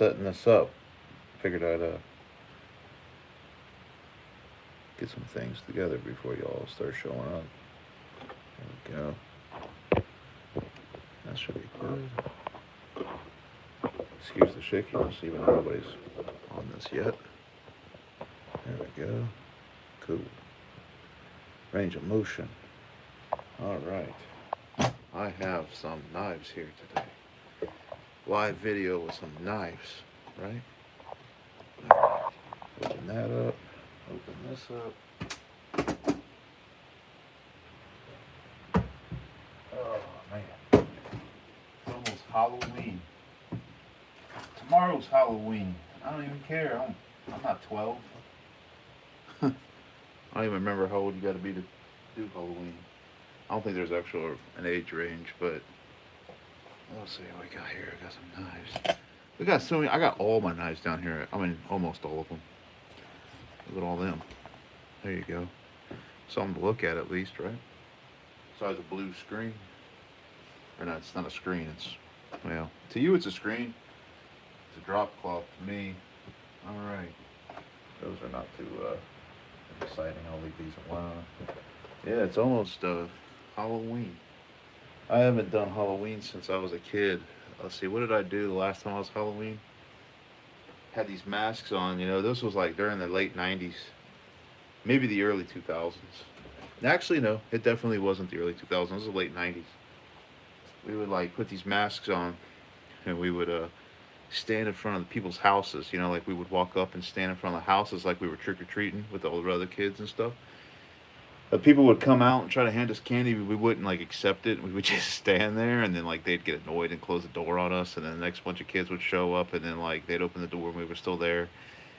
setting this up. Figured I'd get some things together before y'all start showing up. There we go. That should be good. Excuse the shakiness, even though nobody's on this yet. There we go. Cool. Range of motion. Alright. I have some knives here today. Live video with some knives, right? Alright. Open that up. Open this up. Oh man. It's almost Halloween. Tomorrow's Halloween. I don't even care. I'm not 12. I don't even remember how old you got to be to do Halloween. I don't think there's actually an age range, but let's see what we got here. I got some knives. We got so many. I got all my knives down here. I mean, almost all of them. Look at all them. There you go. Something to look at least, right? Besides a blue screen. Or no, it's not a screen. It's, well, to you it's a screen. It's a drop cloth to me. All right. Those are not too exciting. I'll leave these alone. Yeah, it's almost Halloween. I haven't done Halloween since I was a kid. Let's see, what did I do the last time I was Halloween? Had these masks on, you know, this was like during the late 90s. Maybe the early 2000s. Actually, no, it definitely wasn't the early 2000s. It was the late 90s. We would like put these masks on and we would stand in front of people's houses. You know, like we would walk up and stand in front of the houses like we were trick-or-treating with all the other kids and stuff. People would come out and try to hand us candy. We wouldn't like accept it. We would just stand there, and then like they'd get annoyed and close the door on us. And then the next bunch of kids would show up, and then like they'd open the door and we were still there.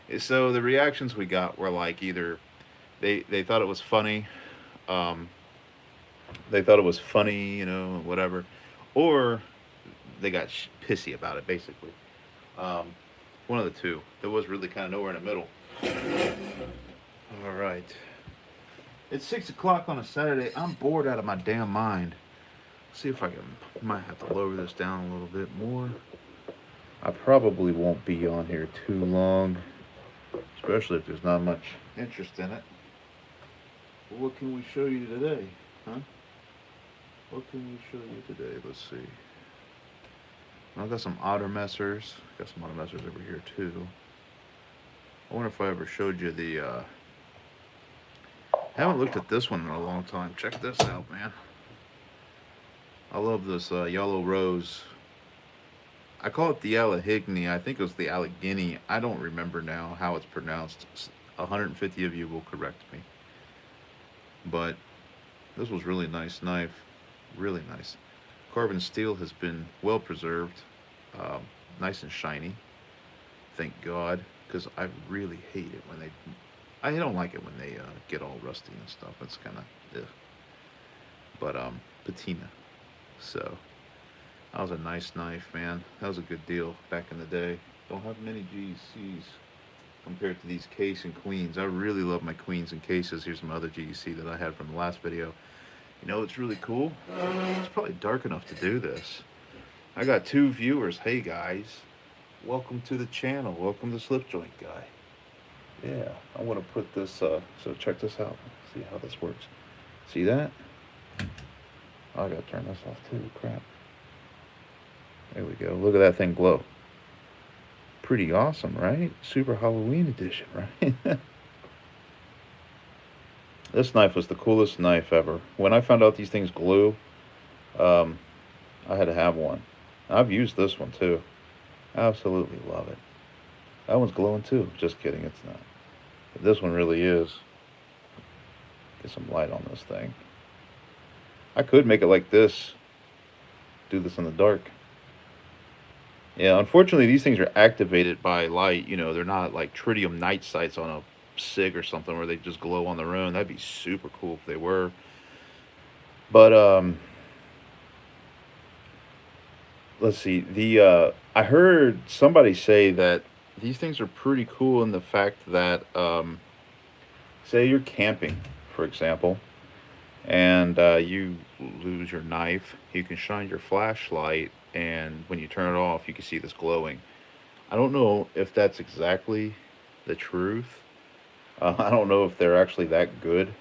And so the reactions we got were like either they thought it was funny, um, they thought it was funny, you know, whatever, or they got pissy about it, basically. Um, one of the two. There was really kind of nowhere in the middle. All right. It's 6 o'clock on a Saturday. I'm bored out of my damn mind. See if I can. Might have to lower this down a little bit more. I probably won't be on here too long, especially if there's not much interest in it. Well, what can we show you today, huh? What can we show you today? Let's see. I've got some otter messers. Got some otter messers over here too. I wonder if I ever showed you the. I haven't looked at this one in a long time. Check this out, man. I love this yellow rose. I call it the Allegheny. I think it was the Allegheny. I don't remember now how it's pronounced. 150 of you will correct me. But this was really nice knife. Really nice. Carbon steel has been well preserved. Nice and shiny. Thank God. Because I really hate it when they... I don't like it when they get all rusty and stuff. It's kind of... But, patina. So, that was a nice knife, man. That was a good deal back in the day. Don't have many GECs compared to these case and queens. I really love my queens and cases. Here's some other GEC that I had from the last video. You know what's really cool? It's probably dark enough to do this. I got 2 viewers. Hey, guys. Welcome to the channel. Welcome to Slip Joint Guy. Yeah, I want to put this, so check this out. See how this works. See that? Oh, I gotta turn this off too, crap. There we go, look at that thing glow. Pretty awesome, right? Super Halloween edition, right? This knife was the coolest knife ever. When I found out these things glue, I had to have one. I've used this one too. Absolutely love it. That one's glowing too. Just kidding, it's not. But this one really is. Get some light on this thing. I could make it like this. Do this in the dark. Yeah, unfortunately these things are activated by light. You know, they're not like tritium night sights on a SIG or something where they just glow on their own. That'd be super cool if they were. But let's see. I heard somebody say that these things are pretty cool in the fact that say you're camping, for example, and you lose your knife, you can shine your flashlight, and when you turn it off, you can see this glowing. I don't know if that's exactly the truth. I don't know if they're actually that good,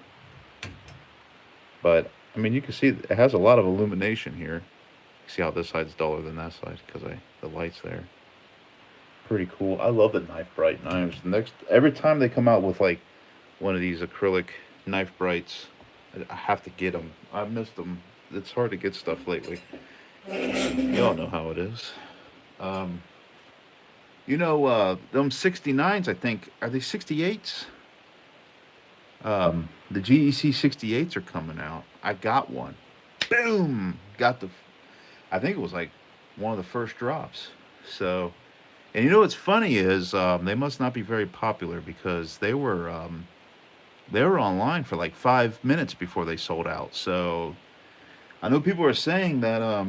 but I mean, you can see it has a lot of illumination here. See how this side's duller than that side because I the lights there. Pretty cool. I love the knife bright knives. Next, every time they come out with like one of these acrylic knife brights, I have to get them. I've missed them. It's hard to get stuff lately. You all know how it is. Um, them 69s, I think, are they 68s? The GEC 68s are coming out. I got one. Boom! Got the, I think it was like one of the first drops. So, and you know what's funny is they must not be very popular because they were online for like 5 minutes before they sold out. So I know people are saying that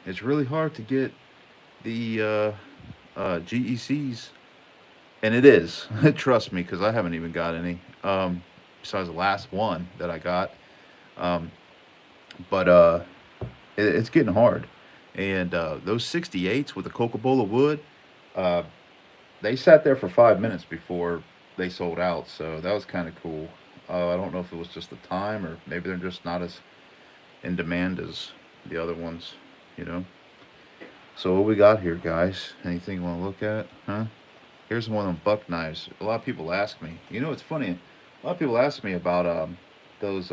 it's really hard to get the GECs, and it is. Trust me, because I haven't even got any. Besides the last one that I got, um, but it's getting hard. And those 68s with the Coca Cola wood, uh, they sat there for 5 minutes before they sold out. So that was kind of cool. I don't know if it was just the time or maybe they're just not as in demand as the other ones, you know. So what we got here, guys? Anything you want to look at? Huh? Here's one of them buck knives. A lot of people ask me. You know, it's funny. A lot of people ask me about those.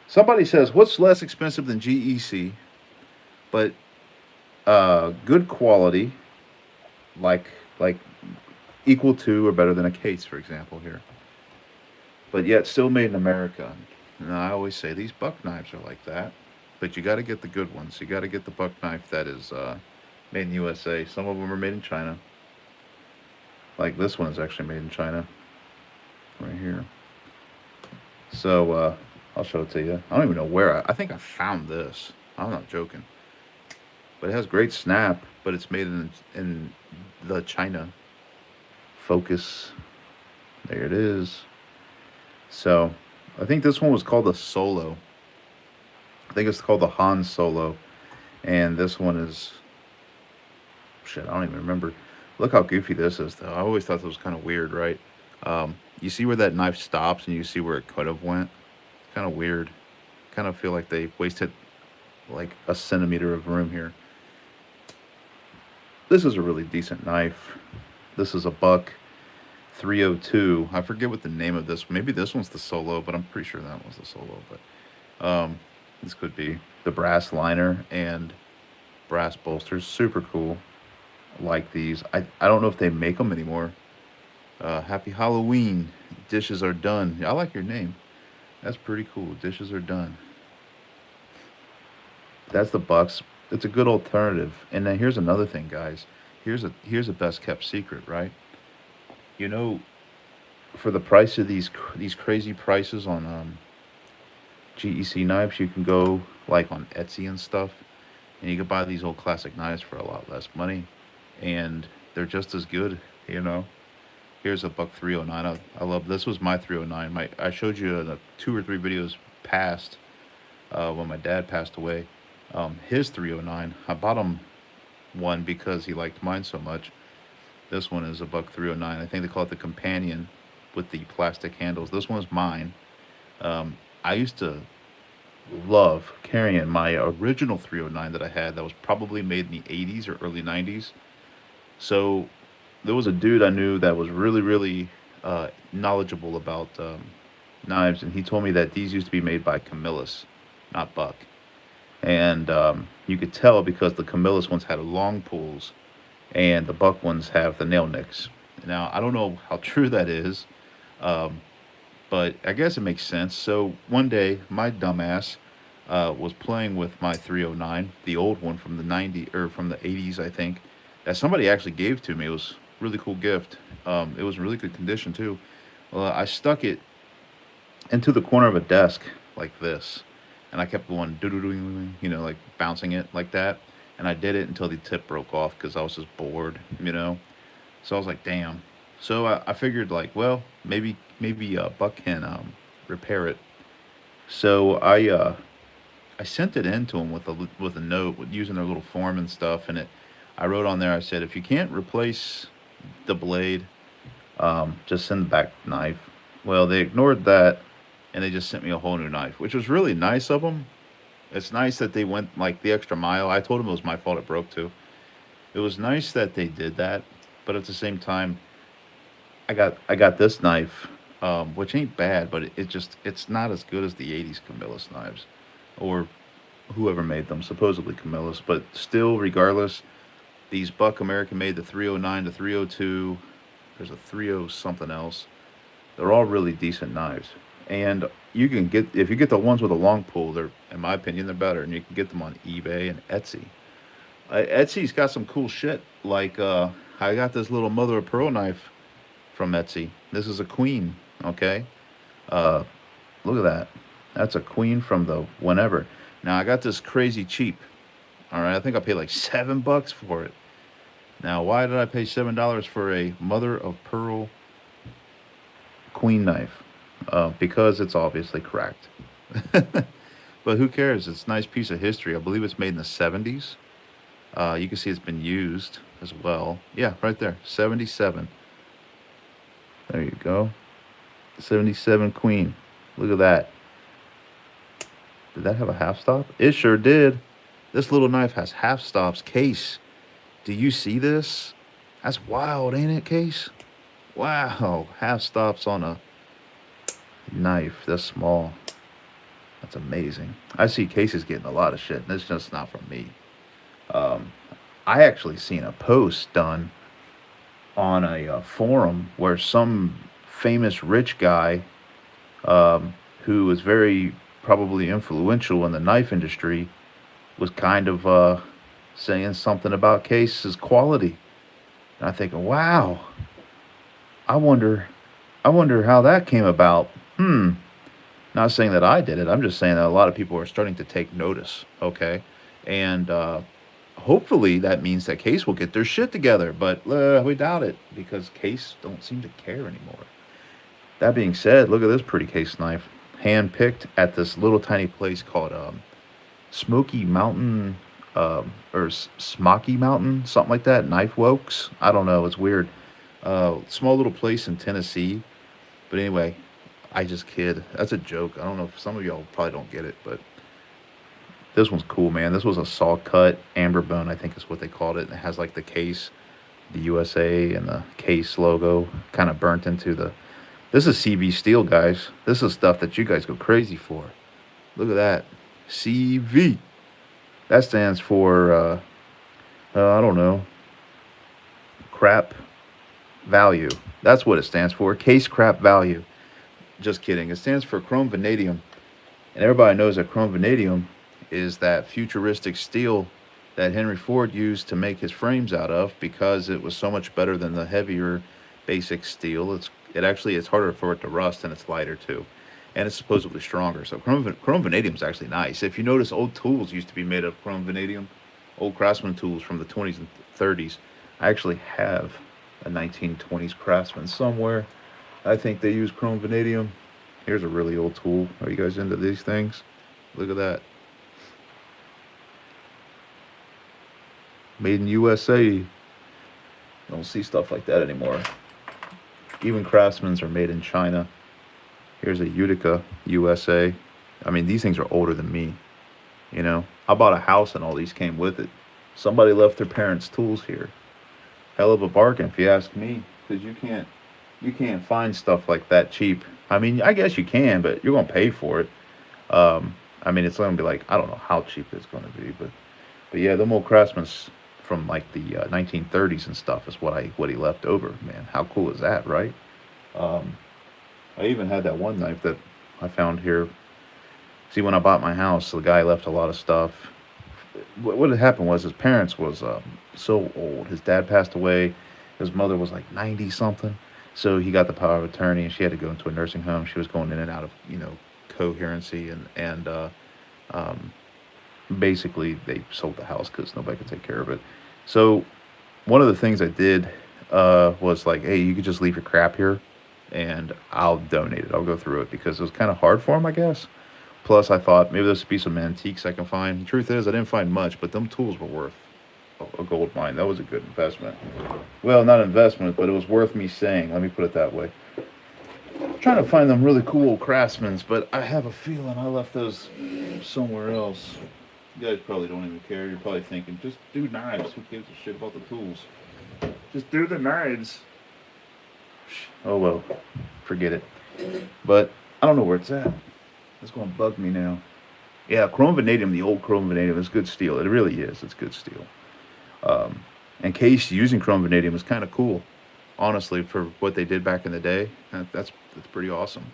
Somebody says, "What's less expensive than GEC, but good quality, like like equal to or better than a case, for example, here, but yet still made in America?" And I always say these buck knives are like that, but you got to get the good ones. You got to get the buck knife that is made in USA. Some of them are made in China. Like this one is actually made in China, right here. So I'll show it to you. I don't even know where. I think I found this. I'm not joking. But it has great snap. But it's made in the China. Focus. There it is. So I think this one was called the Solo. I think it's called the Han Solo. And this one is shit. I don't even remember. Look how goofy this is, though. I always thought this was kind of weird, right? You see where that knife stops, and you see where it could have went. Kind of weird. Kind of feel like they wasted like a centimeter of room here. This is a really decent knife. This is a buck 302. I forget what the name of this. Maybe this one's the Solo, but I'm pretty sure that one's the Solo. But this could be the brass liner and brass bolsters. Super cool. Like these. I don't know if they make them anymore. Happy Halloween. Dishes are done. I like your name. That's pretty cool. Dishes are done. That's the Bucks. It's a good alternative. And then here's another thing, guys. Here's a best kept secret, right? You know, for the price of these crazy prices on GEC knives, you can go like on Etsy and stuff, and you can buy these old classic knives for a lot less money, and they're just as good. You know, here's a buck 309. I love this was my 309. I showed you the 2 or 3 videos past when my dad passed away. His 309. I bought him one because he liked mine so much. This one is a buck 309. I think they call it the companion with the plastic handles. This one is mine. I used to love carrying my original 309 that I had that was probably made in the 80s or early 90s. So there was a dude I knew that was really, really knowledgeable about knives, and he told me that these used to be made by Camillus, not Buck. And you could tell because the Camillus ones had long pulls, and the Buck ones have the nail nicks. Now I don't know how true that is, um, but I guess it makes sense. So one day, my dumbass was playing with my 309, the old one from the 90 or from the 80s, I think, that somebody actually gave to me. It was a really cool gift. It was in really good condition too. Well, I stuck it into the corner of a desk like this, and I kept going doo doo doo, like bouncing it like that. And I did it until the tip broke off because I was just bored. So I was like, damn. So I figured like, well, maybe Buck can repair it. So I sent it in to him with a note with using their little form and stuff, and it I wrote on there, I said, if you can't replace the blade, just send back the knife. Well, they ignored that and they just sent me a whole new knife, which was really nice of them. It's nice that they went like the extra mile. I told them it was my fault it broke too. It was nice that they did that, but at the same time, I got this knife, which ain't bad, but it's not as good as the '80s Camillus knives, or whoever made them, supposedly Camillus. But still, regardless, these Buck American made the 309, the 302. There's a 30 something else. They're all really decent knives, and you can get if you get the ones with a long pull, they're in my opinion they're better, and you can get them on eBay and Etsy. Etsy's got some cool shit. Like I got this little mother of pearl knife from Etsy. This is a queen. Okay, uh, look at that. That's a queen from the whenever. Now I got this crazy cheap. All right, I think I paid like $7 for it. Now, why did I pay $7 for a mother of pearl queen knife? Because it's obviously cracked. But who cares? It's a nice piece of history. I believe it's made in the 70s. You can see it's been used as well. Yeah, right there. 77. There you go. 77 Queen. Look at that. Did that have a half stop? It sure did. This little knife has half stops. Case, do you see this? That's wild, ain't it, Case? Wow. Half stops on a knife this small. That's amazing. I see Cases getting a lot of shit, and it's just not from me. Um, I actually seen a post done on a forum where some famous rich guy who was very probably influential in the knife industry was kind of saying something about Case's quality. And I'm thinking, wow, I wonder, I wonder how that came about. Not saying that I did it. I'm just saying that a lot of people are starting to take notice. Okay, and hopefully that means that Case will get their shit together. But we doubt it because Case don't seem to care anymore. That being said, look at this pretty Case knife, hand picked at this little tiny place called Smoky Mountain or Smoky Mountain, something like that. Knife Wokes. I don't know. It's weird. Small little place in Tennessee. But anyway, I just kid. That's a joke. I don't know if some of y'all probably don't get it, but this one's cool, man. This was a saw cut amber bone, I think is what they called it. And it has like the case, the USA, and the case logo kind of burnt into the. This is CV steel, guys. This is stuff that you guys go crazy for. Look at that. CV. That stands for, I don't know, crap value. That's what it stands for. Case crap value. Just kidding. It stands for chrome vanadium. And everybody knows that chrome vanadium is that futuristic steel that Henry Ford used to make his frames out of because it was so much better than the heavier basic steel. It's harder for it to rust and it's lighter too. And it's supposedly stronger. So chrome vanadium is actually nice. If you notice, old tools used to be made of chrome vanadium. Old Craftsman tools from the 20s and 30s. I actually have a 1920s Craftsman somewhere. I think they use chrome vanadium. Here's a really old tool. Are you guys into these things? Look at that. Made in USA. Don't see stuff like that anymore. Even Craftsmans are made in China. Here's a Utica USA. I mean, these things are older than me. You know, I bought a house and all these came with it. Somebody left their parents' tools here. Hell of a bargain, if you ask me, because you can't find stuff like that cheap. I mean, I guess you can, but you're gonna pay for it. I mean, it's gonna be like I don't know how cheap it's gonna be, but yeah, the old Craftsman from like the 1930s and stuff is what he left over. Man, how cool is that, right? Um, I even had that one knife that I found here. See, when I bought my house, the guy left a lot of stuff. What had happened was his parents was so old. His dad passed away. His mother was like 90 something. So he got the power of attorney, and she had to go into a nursing home. She was going in and out of coherency, and um, basically they sold the house because nobody could take care of it. So one of the things I did was like, hey, you could just leave your crap here, and I'll donate it. I'll go through it because it was kind of hard for him, I guess. Plus, I thought maybe there's a piece of antiques I can find. The truth is, I didn't find much, but them tools were worth a gold mine. That was a good investment. Well, not investment, but it was worth me saying. Let me put it that way. I'm trying to find them really cool Craftsmans, but I have a feeling I left those somewhere else. You guys probably don't even care. You're probably thinking, just do knives. Who gives a shit about the tools? Just do the knives. Oh well, forget it. But I don't know where it's at. It's going to bug me now. Yeah, chrome vanadium, the old chrome vanadium is good steel. It really is. It's good steel. And case using chrome vanadium is kind of cool, honestly, for what they did back in the day. That's pretty awesome.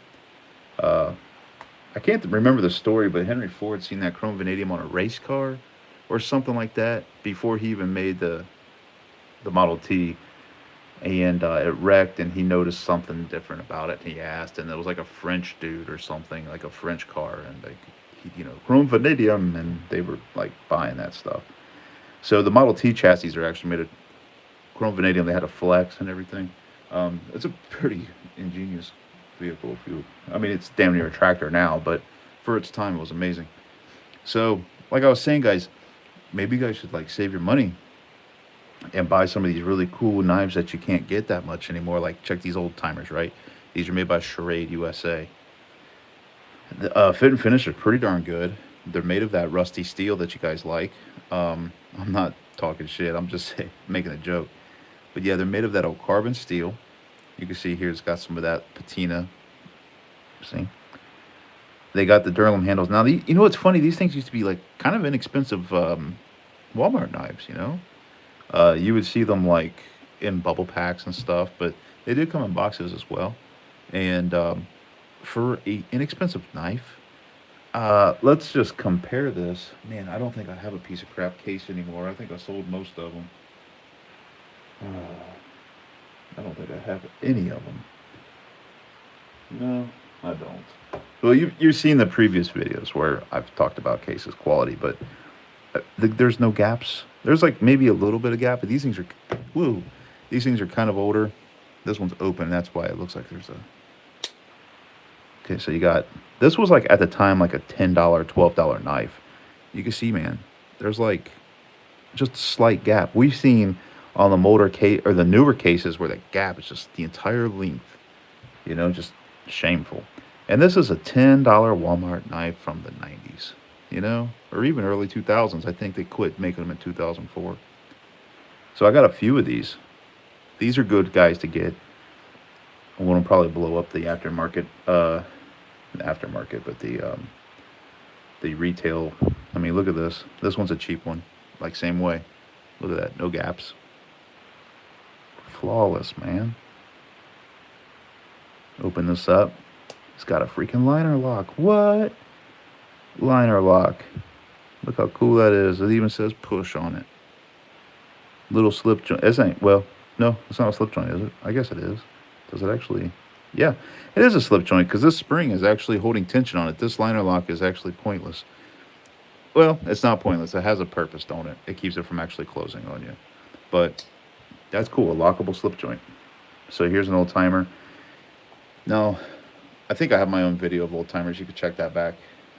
I can't remember the story, but Henry Ford seen that chrome vanadium on a race car or something like that before he even made the Model T, and it wrecked, and he noticed something different about it. And he asked, and it was like a French dude or something, like a French car, and like chrome vanadium, and they were like buying that stuff. So the Model T chassis are actually made of chrome vanadium. They had a flex and everything. It's a pretty ingenious vehicle. I mean, it's damn near a tractor now, but for its time, it was amazing. So, like I was saying, guys, maybe you guys should like save your money and buy some of these really cool knives that you can't get that much anymore. Like, check these old timers, right? These are made by Charade USA. The fit and finish are pretty darn good. They're made of that rusty steel that you guys like. I'm not talking shit. I'm just making a joke. But yeah, they're made of that old carbon steel. You can see here it's got some of that patina. See? They got the Durham handles. Now, you know what's funny? These things used to be like kind of inexpensive Walmart knives, you know? You would see them like in bubble packs and stuff, but they did come in boxes as well. And for a inexpensive knife, let's just compare this. Man, I don't think I have a piece of crap case anymore. I think I sold most of them. I don't think I have any of them. No, I don't. Well, you've seen the previous videos where I've talked about cases quality, but there's no gaps. There's like maybe a little bit of gap, but these things are, woo, these things are kind of older. This one's open. That's why it looks like there's a. Okay, so you got, this was like at the time like a $10, $12 knife. You can see, man, there's like just a slight gap. We've seen on the motor case or the newer cases where the gap is just the entire length, you know, just shameful. And this is a $10 Walmart knife from the 90s, you know, or even early 2000s. I think they quit making them in 2004. So I got a few of these. These are good guys to get. I want to probably blow up the aftermarket, but the retail. I mean, look at this. This one's a cheap one, like same way. Look at that, no gaps. Flawless, man. Open this up. It's got a freaking liner lock. What? Liner lock. Look how cool that is. It even says push on it. Little slip joint. This ain't, well, no, it's not a slip joint, is it? I guess it is. Does it actually? Yeah, it is a slip joint because this spring is actually holding tension on it. This liner lock is actually pointless. Well, it's not pointless. It has a purpose, don't it? It keeps it from actually closing on you. But that's cool, a lockable slip joint. So here's an old timer. Now, I think I have my own video of old timers. You could check that back.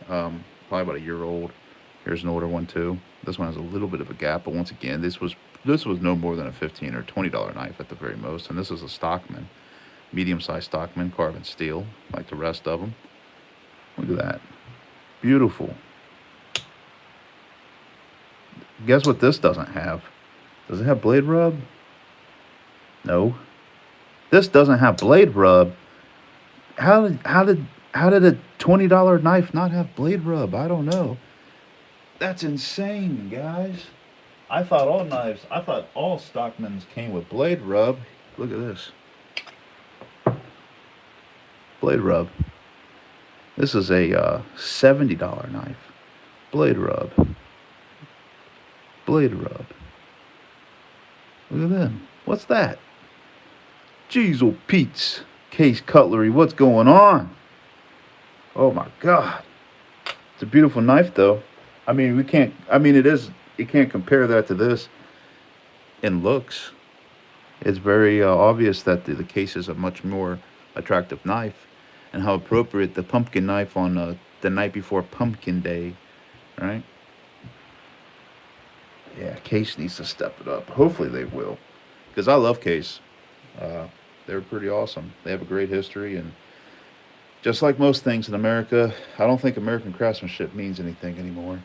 Probably about a year old. Here's an older one too. This one has a little bit of a gap, but once again, this was no more than a $15 or $20 knife at the very most. And this is a Stockman, medium-sized Stockman, carbon steel, like the rest of them. Look at that, beautiful. Guess what this doesn't have? Does it have blade rub? No. This doesn't have blade rub. How did a $20 knife not have blade rub? I don't know. That's insane, guys. I thought all Stockmans came with blade rub. Look at this. Blade rub. This is a $70 knife. Blade rub. Blade rub. Look at them. What's that? Jeez, oh Pete's Case Cutlery. What's going on? Oh my God. It's a beautiful knife though. I mean, you can't compare that to this in looks. It's very obvious that the case is a much more attractive knife, and how appropriate the pumpkin knife on the night before Pumpkin Day, right? Yeah, Case needs to step it up. Hopefully they will, because I love Case. Uh, they're pretty awesome. They have a great history, and just like most things in America, I don't think American craftsmanship means anything anymore.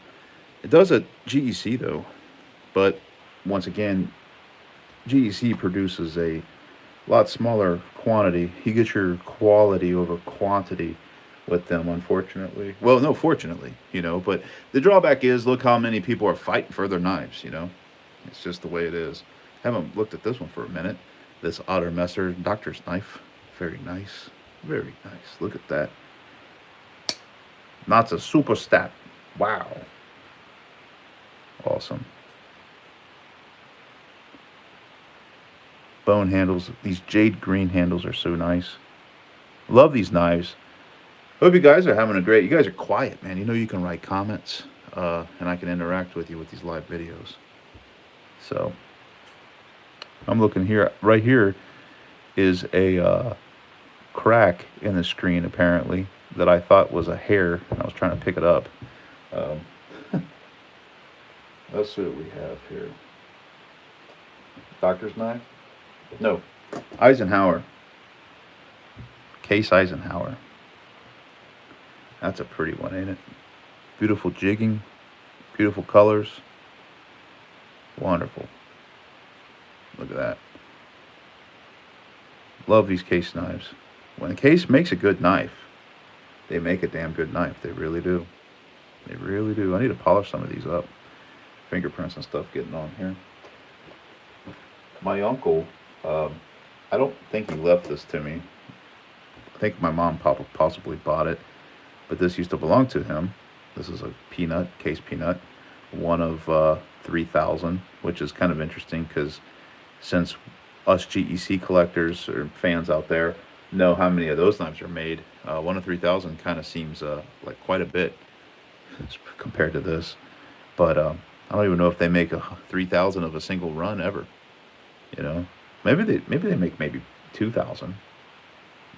It does at GEC though, but once again, GEC produces a lot smaller quantity. You get your quality over quantity with them, unfortunately. Well, no, fortunately, But the drawback is, look how many people are fighting for their knives. It's just the way it is. Haven't looked at this one for a minute. This Otter Messer doctor's knife, very nice, very nice. Look at that. Not a super stat. Wow, awesome. Bone handles. These jade green handles are so nice. Love these knives. Hope you guys are having a great. You guys are quiet, man. You can write comments, and I can interact with you with these live videos. So I'm looking here. Right here is a crack in the screen, apparently, that I thought was a hair. I was trying to pick it up. Um, let's see what we have here. Doctor's knife? No, Eisenhower. Case Eisenhower. That's a pretty one, ain't it? Beautiful jigging, beautiful colors. Wonderful. Look at that. Love these Case knives. When a Case makes a good knife, they make a damn good knife. They really do. They really do. I need to polish some of these up. Fingerprints and stuff getting on here. My uncle, I don't think he left this to me. I think my mom possibly bought it, but this used to belong to him. This is a peanut, Case peanut, one of 3,000, which is kind of interesting because since us GEC collectors or fans out there know how many of those knives are made, one of 3,000 kind of seems like quite a bit compared to this. But I don't even know if they make a 3,000 of a single run ever. You know, maybe they make maybe 2,000.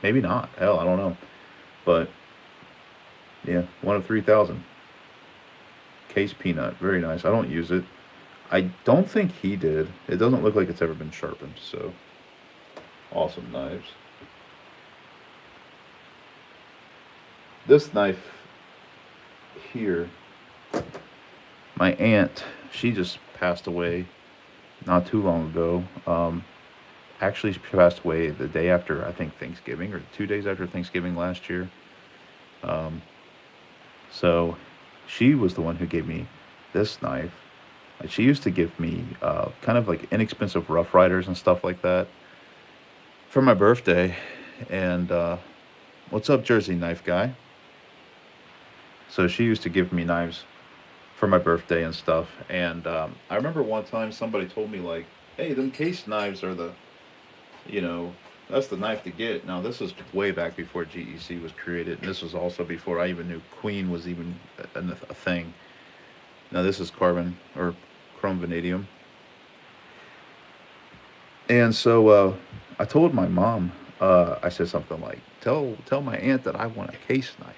Maybe not. Hell, I don't know. But yeah, one of 3,000. Case peanut, very nice. I don't use it. I don't think he did. It doesn't look like it's ever been sharpened. So awesome knives. This knife here, my aunt, she just passed away not too long ago. Actually, she passed away the day after, I think, Thanksgiving, or 2 days after Thanksgiving last year. Um, so she was the one who gave me this knife. She used to give me kind of like inexpensive Rough Riders and stuff like that for my birthday. And what's up, Jersey Knife Guy? So she used to give me knives for my birthday and stuff. And I remember one time somebody told me, like, hey, them Case knives are you know, that's the knife to get. Now, this is way back before GEC was created. And this was also before I even knew Queen was even a thing. Now, this is carbon or chrome vanadium. And so I told my mom, I said something like, tell my aunt that I want a Case knife.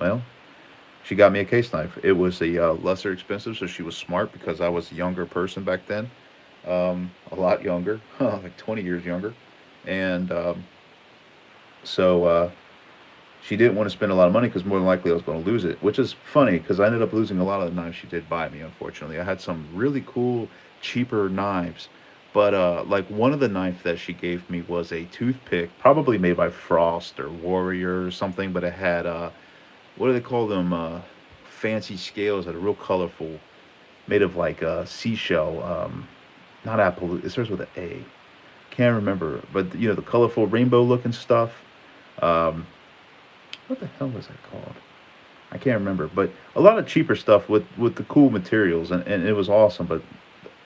Well, she got me a Case knife. It was a lesser expensive, so she was smart because I was a younger person back then, a lot younger, like 20 years younger, and so she didn't want to spend a lot of money because more than likely I was going to lose it, which is funny because I ended up losing a lot of the knives she did buy me. Unfortunately, I had some really cool, cheaper knives. But like one of the knives that she gave me was a toothpick, probably made by Frost or Warrior or something, but it had what do they call them? Fancy scales that are real colorful, made of like seashell. Not apple. It starts with an A. Can't remember, but the colorful rainbow looking stuff. Um, what the hell was that called? I can't remember, but a lot of cheaper stuff with the cool materials, and it was awesome. But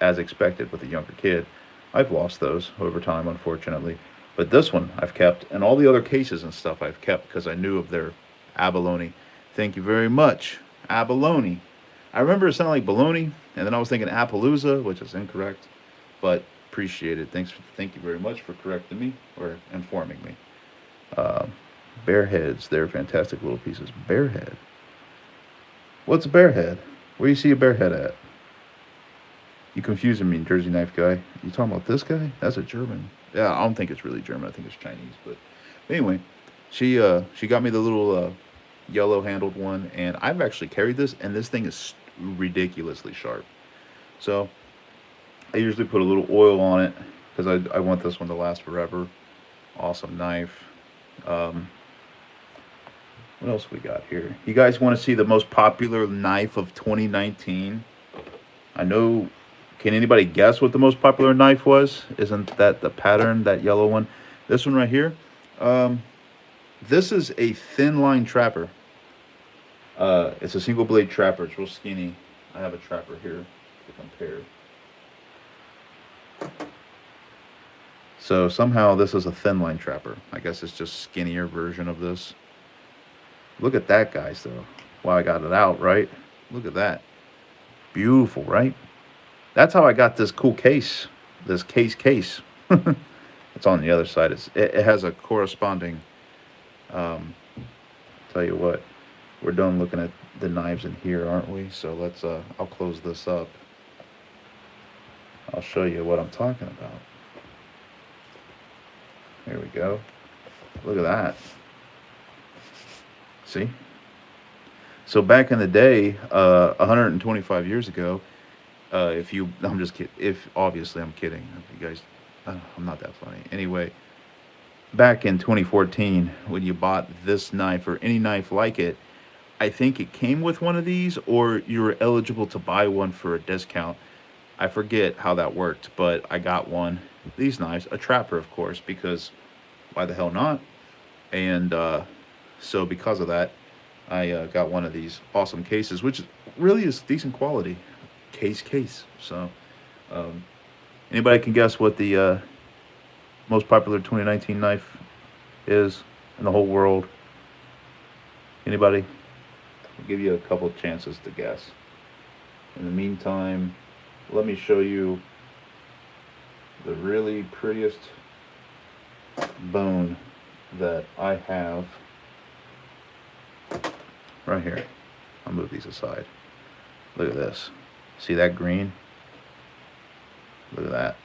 as expected with a younger kid, I've lost those over time, unfortunately. But this one I've kept, and all the other cases and stuff I've kept because I knew of their abalone. Thank you very much, abalone. I remember it sounded like baloney, and then I was thinking Appaloosa, which is incorrect, but appreciate it. Thank you very much for correcting me or informing me. Uh, Bear heads, they're fantastic little pieces. Bear head. What's a bear head? Where do you see a bear head at? You confusing me, Jersey knife guy. You talking about this guy? That's a German. Yeah, I don't think it's really German. I think it's Chinese. But anyway, she got me the little yellow handled one, and I've actually carried this, and this thing is ridiculously sharp. So I usually put a little oil on it because I want this one to last forever. Awesome knife. Um, what else we got here? You guys want to see the most popular knife of 2019? I know. Can anybody guess what the most popular knife was? Isn't that the pattern, that yellow one? This one right here. Um, this is a thin line trapper. It's a single blade trapper. It's real skinny. I have a trapper here to compare. So somehow this is a thin line trapper. I guess it's just skinnier version of this. Look at that, guys, though. Wow, I got it out, right? Look at that. Beautiful, right? That's how I got this cool case. This case. It's on the other side. It has a corresponding. Um, tell you what, we're done looking at the knives in here, aren't we? So let's. I'll close this up. I'll show you what I'm talking about. Here we go. Look at that. See? So back in the day, 125 years ago, I'm just kidding. If obviously I'm kidding. If you guys, I'm not that funny. Anyway, back in 2014, when you bought this knife or any knife like it, I think it came with one of these, or you were eligible to buy one for a discount. I forget how that worked, but I got one. These knives, a trapper, of course, because why the hell not? And so because of that, I got one of these awesome cases, which really is decent quality. Case. So, um, anybody can guess what the most popular 2019 knife is in the whole world? Anybody? I'll give you a couple of chances to guess. In the meantime, let me show you the really prettiest bone that I have right here. I'll move these aside. Look at this. See that green? Look at that.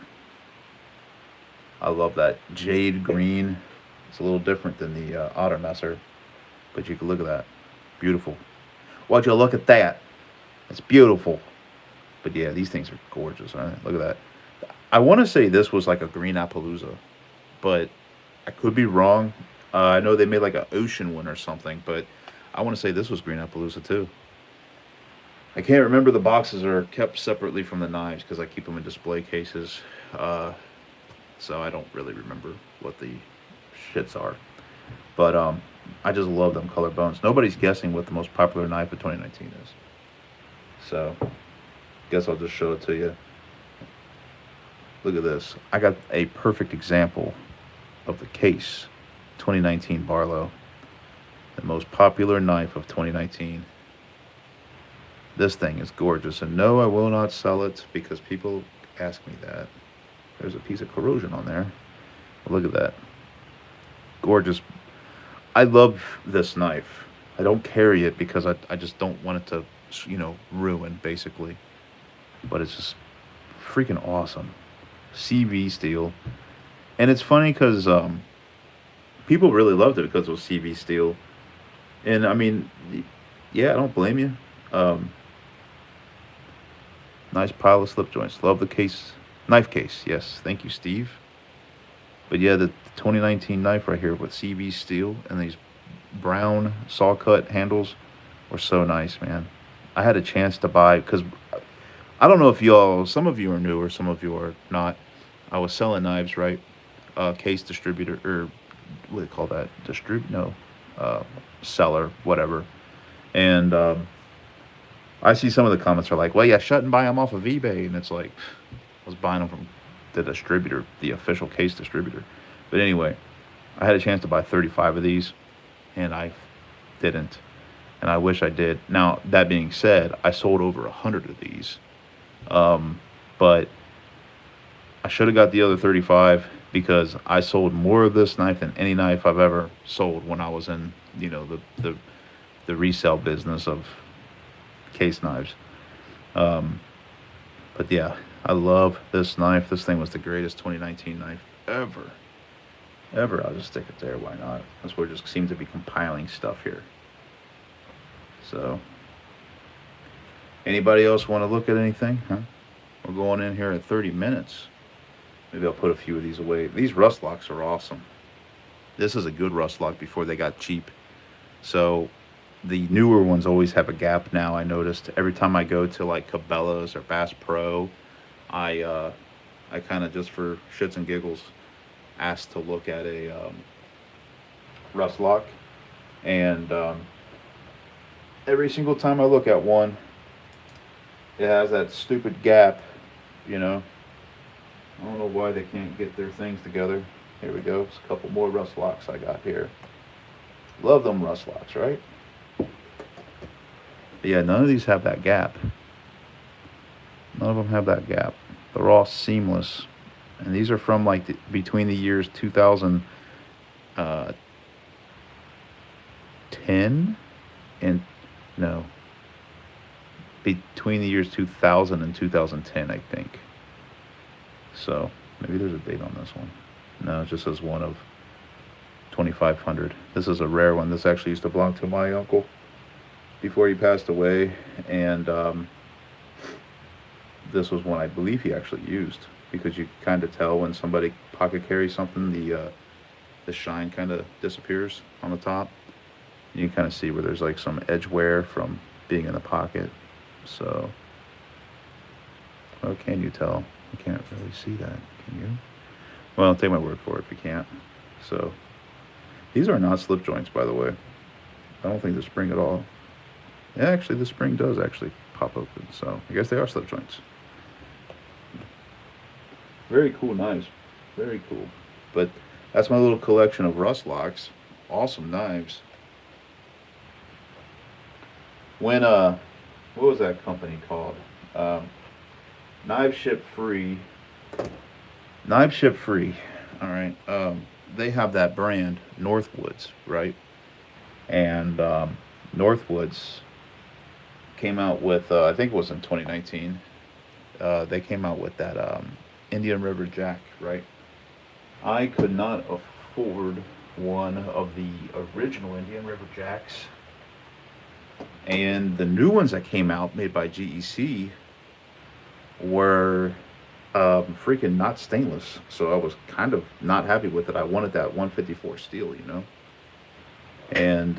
I love that jade green. It's a little different than the otter messer, but you can look at that. Beautiful. Would you look at that? It's beautiful. But yeah, these things are gorgeous. Right? Look at that. I want to say this was like a green Appaloosa, but I could be wrong. I know they made like an ocean one or something, but I want to say this was green Appaloosa too. I can't remember. The boxes are kept separately from the knives because I keep them in display cases. Uh, so I don't really remember what the shits are. But I just love them color bones. Nobody's guessing what the most popular knife of 2019 is. So, guess I'll just show it to you. Look at this. I got a perfect example of the case 2019 Barlow, the most popular knife of 2019. This thing is gorgeous, and no, I will not sell it because people ask me that. There's a piece of corrosion on there. Look at that. Gorgeous. I love this knife. I don't carry it because I just don't want it to, ruin, basically. But it's just freaking awesome. CV steel. And it's funny because people really loved it because it was CV steel. And I mean, yeah, I don't blame you. Nice pile of slip joints. Love the case. Knife case. Yes. Thank you, Steve. But yeah, the 2019 knife right here with CV steel and these brown saw cut handles were so nice, man. I had a chance to buy because I don't know if some of you are new or some of you are not. I was selling knives, right? Case distributor, or what do they call that? No, seller, whatever. And I see some of the comments are like, well, you shouldn't buy them off of eBay. And it's like, I was buying them from the distributor, the official case distributor. But anyway, I had a chance to buy 35 of these, and I didn't. And I wish I did. Now, that being said, I sold over 100 of these. But I should have got the other 35 because I sold more of this knife than any knife I've ever sold when I was in, the resale business of case knives. But yeah, I love this knife. This thing was the greatest 2019 knife ever. Ever. I'll just stick it there. Why not? That's where we just seem to be compiling stuff here. So, anybody else want to look at anything? Huh? We're going in here at 30 minutes. Maybe I'll put a few of these away. These rust locks are awesome. This is a good rust lock before they got cheap. So the newer ones always have a gap now. I noticed every time I go to like Cabela's or Bass Pro, I kind of just for shits and giggles asked to look at a rust lock, and every single time I look at one, it has that stupid gap, you know. I don't know why they can't get their things together. Here we go. It's a couple more rust locks I got here. Love them rust locks, right? But yeah, none of these have that gap. None of them have that gap. They're all seamless. And these are from like between the years 2010 and no. Between the years 2000 and 2010, I think. So maybe there's a date on this one. No, it just says one of 2,500. This is a rare one. This actually used to belong to my uncle before he passed away, and this was one I believe he actually used, because you kind of tell when somebody pocket carries something, the shine kind of disappears on the top. You can kind of see where there's like some edge wear from being in the pocket. So, well, can you tell? You can't really see that, can you? Well, take my word for it if you can't. So, these are not slip joints, by the way. I don't think the spring at all. Yeah, actually, the spring does actually pop open. So, I guess they are slip joints. Very cool knives. Very cool. But that's my little collection of rust locks. Awesome knives. When, what was that company called? Knives Ship Free. Knives Ship Free. All right. They have that brand, Northwoods, right? And Northwoods came out with, I think it was in 2019, they came out with that Indian River Jack, right? I could not afford one of the original Indian River Jacks. And the new ones that came out, made by GEC, were freaking not stainless. So I was kind of not happy with it. I wanted that 154 steel, you know? And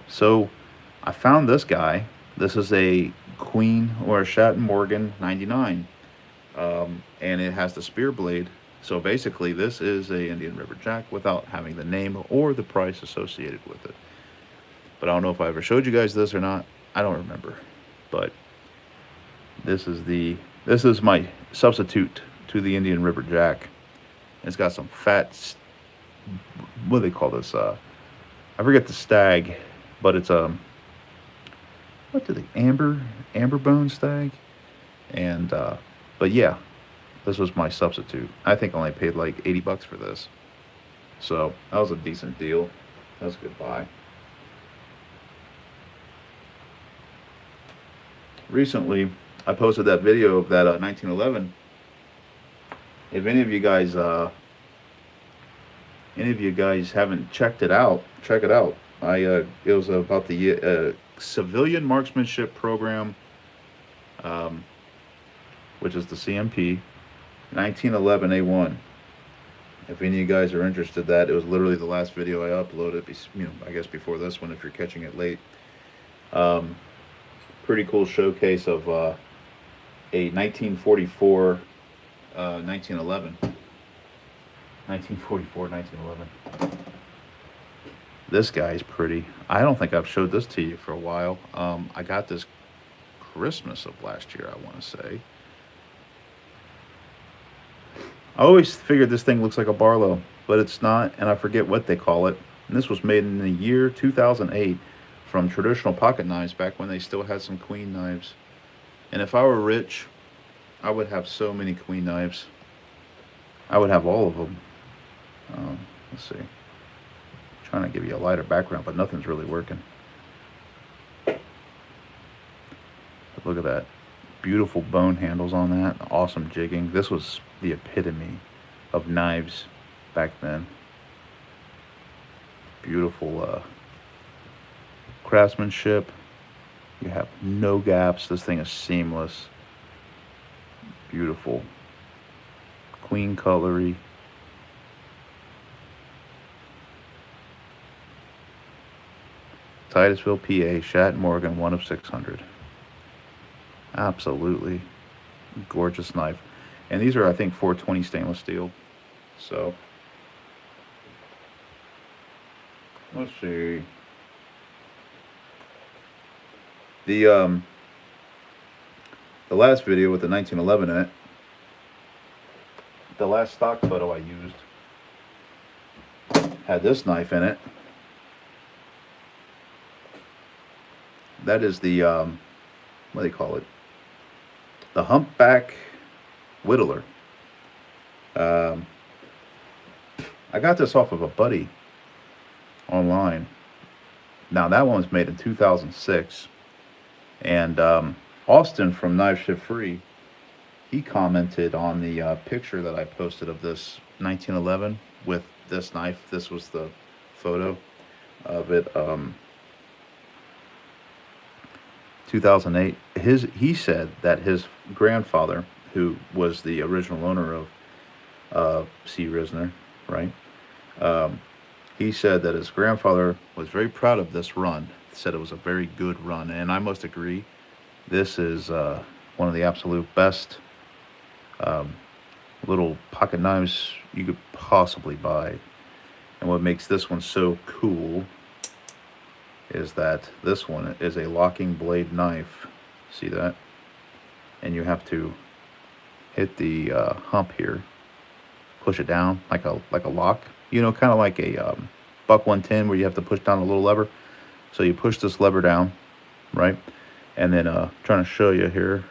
so I found this guy. This is a Queen or a Shatton Morgan 99. And it has the spear blade. So basically this is a Indian River Jack without having the name or the price associated with it. But I don't know if I ever showed you guys this or not. I don't remember. But this is my substitute to the Indian River Jack. It's got some fat, what do they call this? I forget the stag, but it's what do they, amber bone stag? And but yeah, this was my substitute. I think I only paid like $80 for this. So that was a decent deal. That was a good buy. Recently, I posted that video of that 1911. If any of you guys haven't checked it out, check it out. It was about the civilian marksmanship program, which is the CMP 1911 A1. If any of you guys are interested, that it was literally the last video I uploaded. You know, I guess before this one, if you're catching it late. Pretty cool showcase of a 1944, 1911. 1944, 1911. This guy's pretty. I don't think I've showed this to you for a while. I got this Christmas of last year, I want to say. I always figured this thing looks like a Barlow, but it's not, and I forget what they call it. And this was made in the year 2008 from traditional pocket knives, back when they still had some Queen knives. And if I were rich, I would have so many Queen knives. I would have all of them. Let's see. Trying to give you a lighter background, but nothing's really working. But look at that. Beautiful bone handles on that. Awesome jigging. This was the epitome of knives back then. Beautiful craftsmanship. You have no gaps. This thing is seamless. Beautiful. Queen cutlery. Titusville, PA, Shat Morgan, 1 of 600. Absolutely gorgeous knife. And these are, I think, 420 stainless steel. So, let's see. The last video with the 1911 in it, the last stock photo I used had this knife in it. That is the what do they call it? The humpback whittler. I got this off of a buddy online. Now that one was made in 2006, and Austin from Knife Ship Free, he commented on the picture that I posted of this 1911 with this knife. This was the photo of it. 2008. He said that his grandfather, who was the original owner of C. Risner, right? He said that his grandfather was very proud of this run. Said it was a very good run, and I must agree. This is one of the absolute best little pocket knives you could possibly buy. And what makes this one so cool is that this one is a locking blade knife. See that? And you have to hit the hump here, push it down like a lock. You know, kind of like a Buck 110 where you have to push down a little lever. So you push this lever down, right? And then trying to show you here,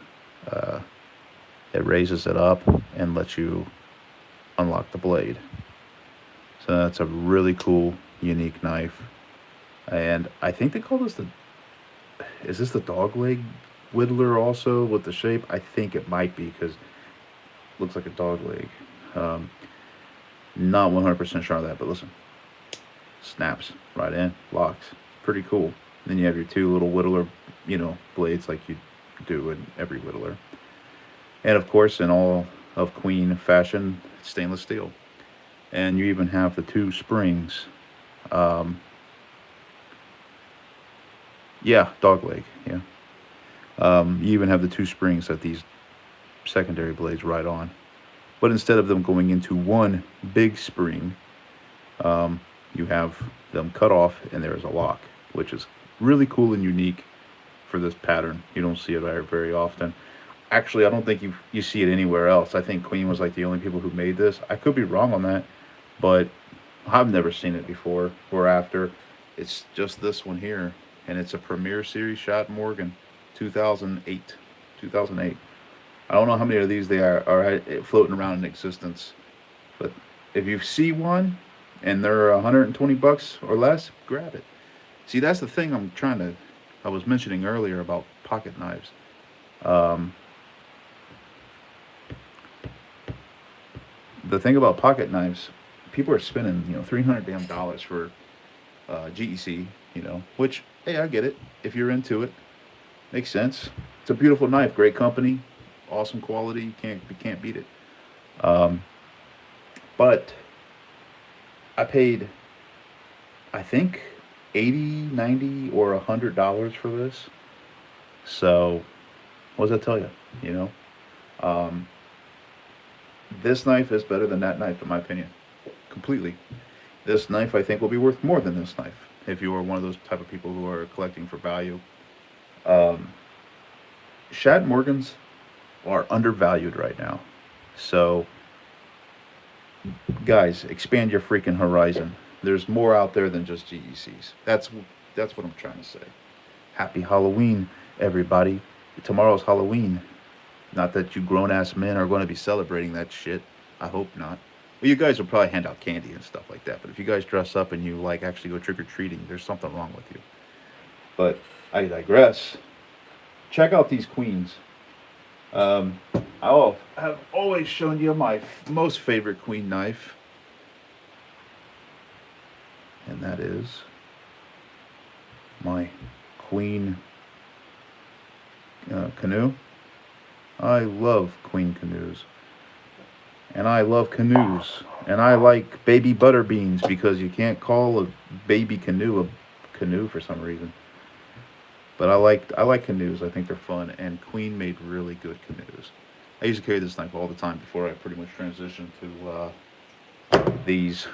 it raises it up and lets you unlock the blade. So that's a really cool, unique knife. And I think they call this is this the dog leg whittler also with the shape? I think it might be because it looks like a dog leg. Not 100% sure on that, but listen. Snaps right in, locks. Pretty cool. And then you have your two little whittler, blades like you do in every whittler. And of course, in all of Queen fashion, stainless steel. And you even have the two springs. Yeah, dog leg, yeah. You even have the two springs that these secondary blades ride on. But instead of them going into one big spring, you have them cut off and there's a lock, which is really cool and unique for this pattern. You don't see it very often. Actually, I don't think you see it anywhere else. I think Queen was like the only people who made this. I could be wrong on that, but I've never seen it before or after. It's just this one here. And it's a Premier Series Shot Morgan, 2008. I don't know how many of these they are floating around in existence, but if you see one and they're 120 bucks or less, grab it. See, that's the thing I was mentioning earlier about pocket knives. The thing about pocket knives, people are spending $300 damn for GEC, which, hey, I get it. If you're into it, makes sense. It's a beautiful knife, great company, awesome quality. You can't beat it. But I paid, I think, $80, $90, or $100 for this. So, what does that tell you? This knife is better than that knife, in my opinion, completely. This knife, I think, will be worth more than this knife if you are one of those type of people who are collecting for value. Shad Morgans are undervalued right now. So, guys, expand your freaking horizon. There's more out there than just GECs. That's what I'm trying to say. Happy Halloween, everybody. Tomorrow's Halloween. Not that you grown-ass men are going to be celebrating that shit. I hope not. Well, you guys will probably hand out candy and stuff like that. But if you guys dress up and you actually go trick-or-treating, there's something wrong with you. But I digress. Check out these queens. Um, I have always shown you my most favorite queen knife, and that is my queen canoe. I love queen canoes, and I love canoes, and I like baby butter beans because you can't call a baby canoe a canoe for some reason. But I like canoes. I think they're fun, and Queen made really good canoes. I used to carry this knife all the time before I pretty much transitioned to these.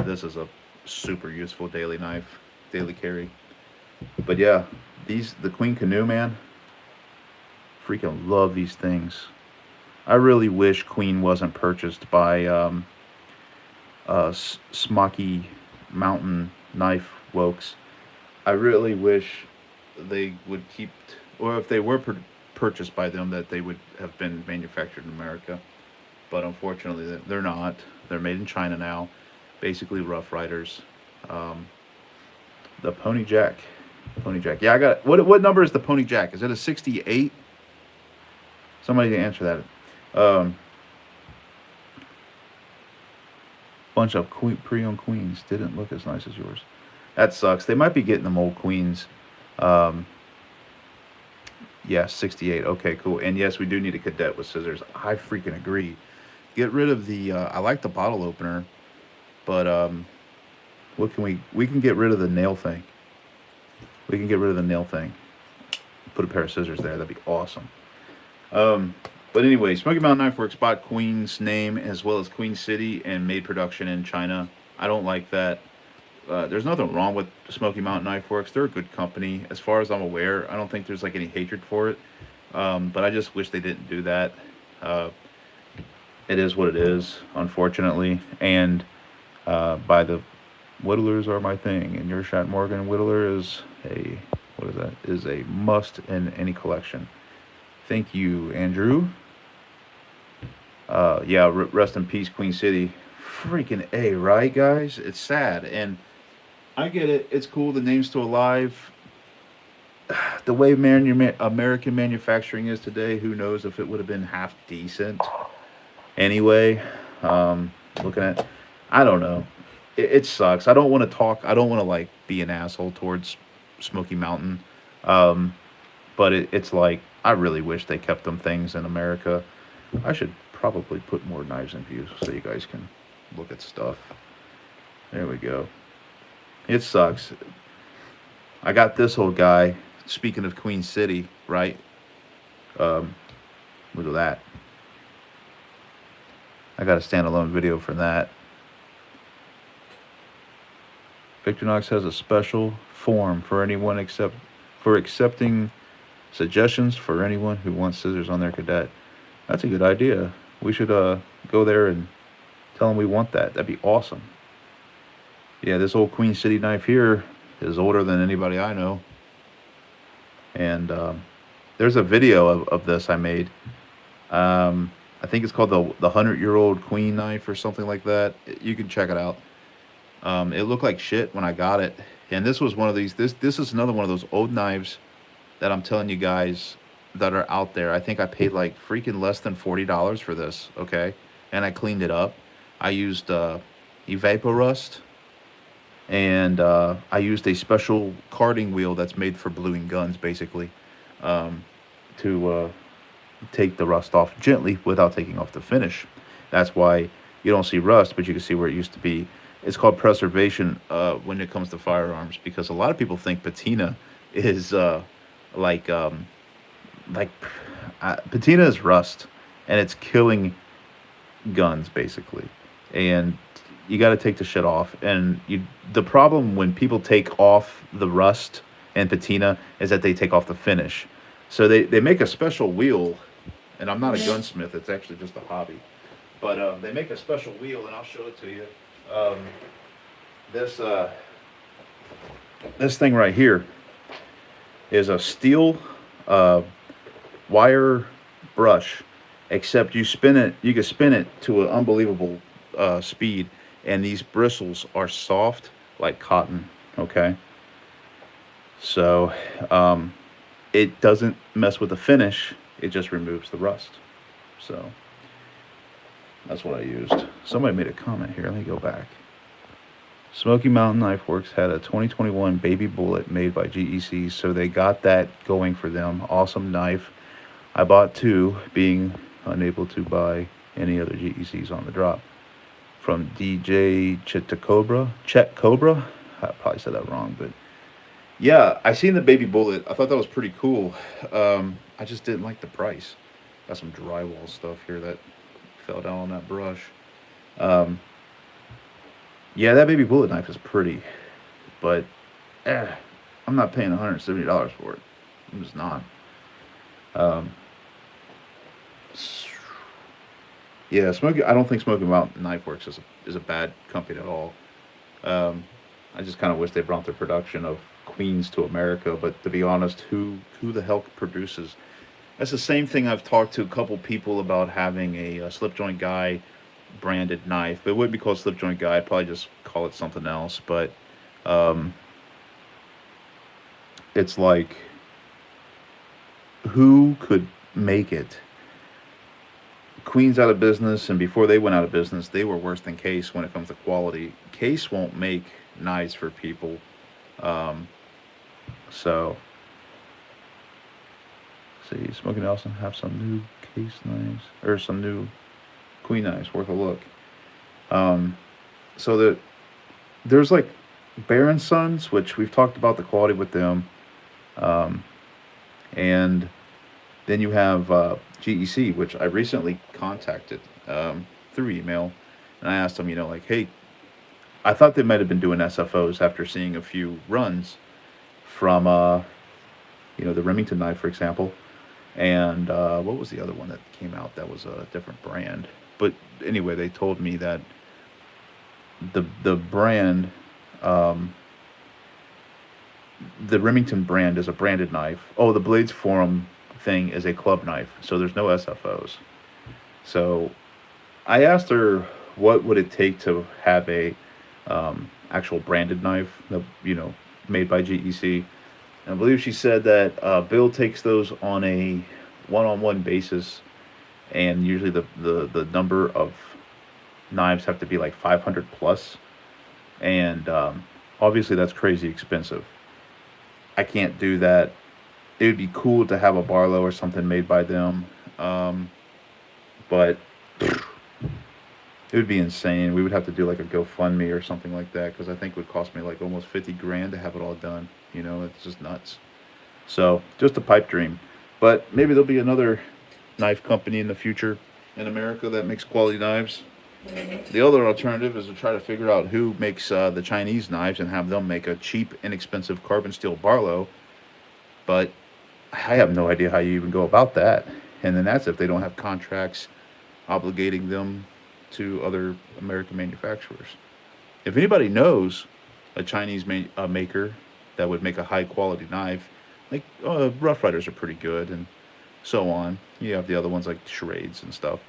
This is a super useful daily knife, daily carry. But yeah, the Queen canoe, man, freaking love these things. I really wish Queen wasn't purchased by Smoky Mountain Knife Wokes. I really wish they would keep, or if they were purchased by them, that they would have been manufactured in America. But unfortunately, they're not. They're made in China now, basically Rough Riders. Um, the Pony Jack, Pony Jack. Yeah, I got what number is the Pony Jack? Is it a 68? Somebody to answer that. Bunch of pre-owned queens didn't look as nice as yours. That sucks. They might be getting them old queens. Um, yeah, 68. Okay, cool. And yes, we do need a cadet with scissors. I freaking agree. Get rid of the. I like the bottle opener, but what can we can get rid of the nail thing. We can get rid of the nail thing. Put a pair of scissors there. That'd be awesome. Um, but anyway, Smoky Mountain Knife Works bought Queen's name as well as Queen City and made production in China. I don't like that. There's nothing wrong with Smoky Mountain Knife Works. They're a good company, as far as I'm aware. I don't think there's like any hatred for it. But I just wish they didn't do that. Uh, it is what it is, unfortunately. And by the whittlers are my thing, and your shot Morgan Whittler is a what is that? Is a must in any collection. Thank you, Andrew. Yeah, rest in peace, Queen City. Freaking A, right, guys? It's sad, and I get it. It's cool. The name's still alive. The way American manufacturing is today, who knows if it would have been half decent anyway. Looking at, I don't know. It sucks. I don't want to talk. I don't want to like be an asshole towards Smoky Mountain. Um, but it's like I really wish they kept them things in America. I should probably put more knives in view so you guys can look at stuff. There we go. It sucks. I got this old guy. Speaking of Queen City, right? Um, Look at that. I got a standalone video for that. Victorinox has a special form for anyone except for accepting suggestions for anyone who wants scissors on their cadet. That's a good idea. We should go there and tell them we want that. That'd be awesome. Yeah, this old Queen City knife here is older than anybody I know. And there's a video of this I made. I think it's called the 100-year-old Queen knife or something like that. You can check it out. It looked like shit when I got it, and this was one of these. This is another one of those old knives that I'm telling you guys that are out there. I think I paid like freaking less than $40 for this. Okay, and I cleaned it up. I used Evaporust, and I used a special carding wheel that's made for bluing guns, basically, to take the rust off gently without taking off the finish. That's why you don't see rust, but you can see where it used to be. It's called preservation when it comes to firearms, because a lot of people think patina is like like patina is rust, and it's killing guns basically. And you got to take the shit off. And the problem when people take off the rust and patina is that they take off the finish. So they make a special wheel, and I'm not a gunsmith. It's actually just a hobby. But they make a special wheel, and I'll show it to you. Um, this this thing right here is a steel wire brush, except you spin it. You can spin it to an unbelievable speed, and these bristles are soft like cotton. Okay, so it doesn't mess with the finish, it just removes the rust. So that's what I used. Somebody made a comment here. Let me go back. Smoky Mountain Knife Works had a 2021 baby bullet made by GEC, so they got that going for them. Awesome knife. I bought two, being unable to buy any other GECs on the drop. From DJ Chet Cobra. I probably said that wrong, but yeah, I seen the baby bullet. I thought that was pretty cool. I just didn't like the price. Got some drywall stuff here that fell down on that brush. Um, yeah, that baby bullet knife is pretty, but I'm not paying $170 for it. I'm just not. Um, yeah, Smoky. I don't think Smoky Mountain Knife Works is a bad company at all. Um, I just kind of wish they brought their production of Queens to America. But to be honest, who the hell produces? That's the same thing. I've talked to a couple people about having a slip joint guy branded knife. It wouldn't be called slip joint guy. I'd probably just call it something else. But um, it's like, who could make it? Queen's out of business, and before they went out of business, they were worse than Case when it comes to quality. Case won't make knives for people. Um, so, see, Smoky Nelson have some new Case knives, or some new Queen knives worth a look. Um, so there's like Baron Sons, which we've talked about the quality with them. Um, and then you have GEC, which I recently contacted through email, and I asked them, like, hey, I thought they might have been doing SFOs after seeing a few runs from, the Remington knife, for example, and what was the other one that came out that was a different brand? But anyway, they told me that the brand, um, the Remington brand is a branded knife. Oh, the Blades Forum thing is a club knife, so there's no SFOs. So I asked her what would it take to have a actual branded knife, made by GEC. And I believe she said that Bill takes those on a one-on-one basis, and usually the number of knives have to be like 500 plus, and obviously that's crazy expensive. I can't do that. It would be cool to have a Barlow or something made by them, but it would be insane. We would have to do like a GoFundMe or something like that, because I think it would cost me like almost 50 grand to have it all done. It's just nuts. So just a pipe dream. But maybe there'll be another knife company in the future in America that makes quality knives. The other alternative is to try to figure out who makes the Chinese knives and have them make a cheap, inexpensive carbon steel Barlow. But I have no idea how you even go about that. And then that's if they don't have contracts obligating them to other American manufacturers. If anybody knows a Chinese maker that would make a high quality knife, like Rough Riders are pretty good, and so on. You have the other ones like Charades and stuff.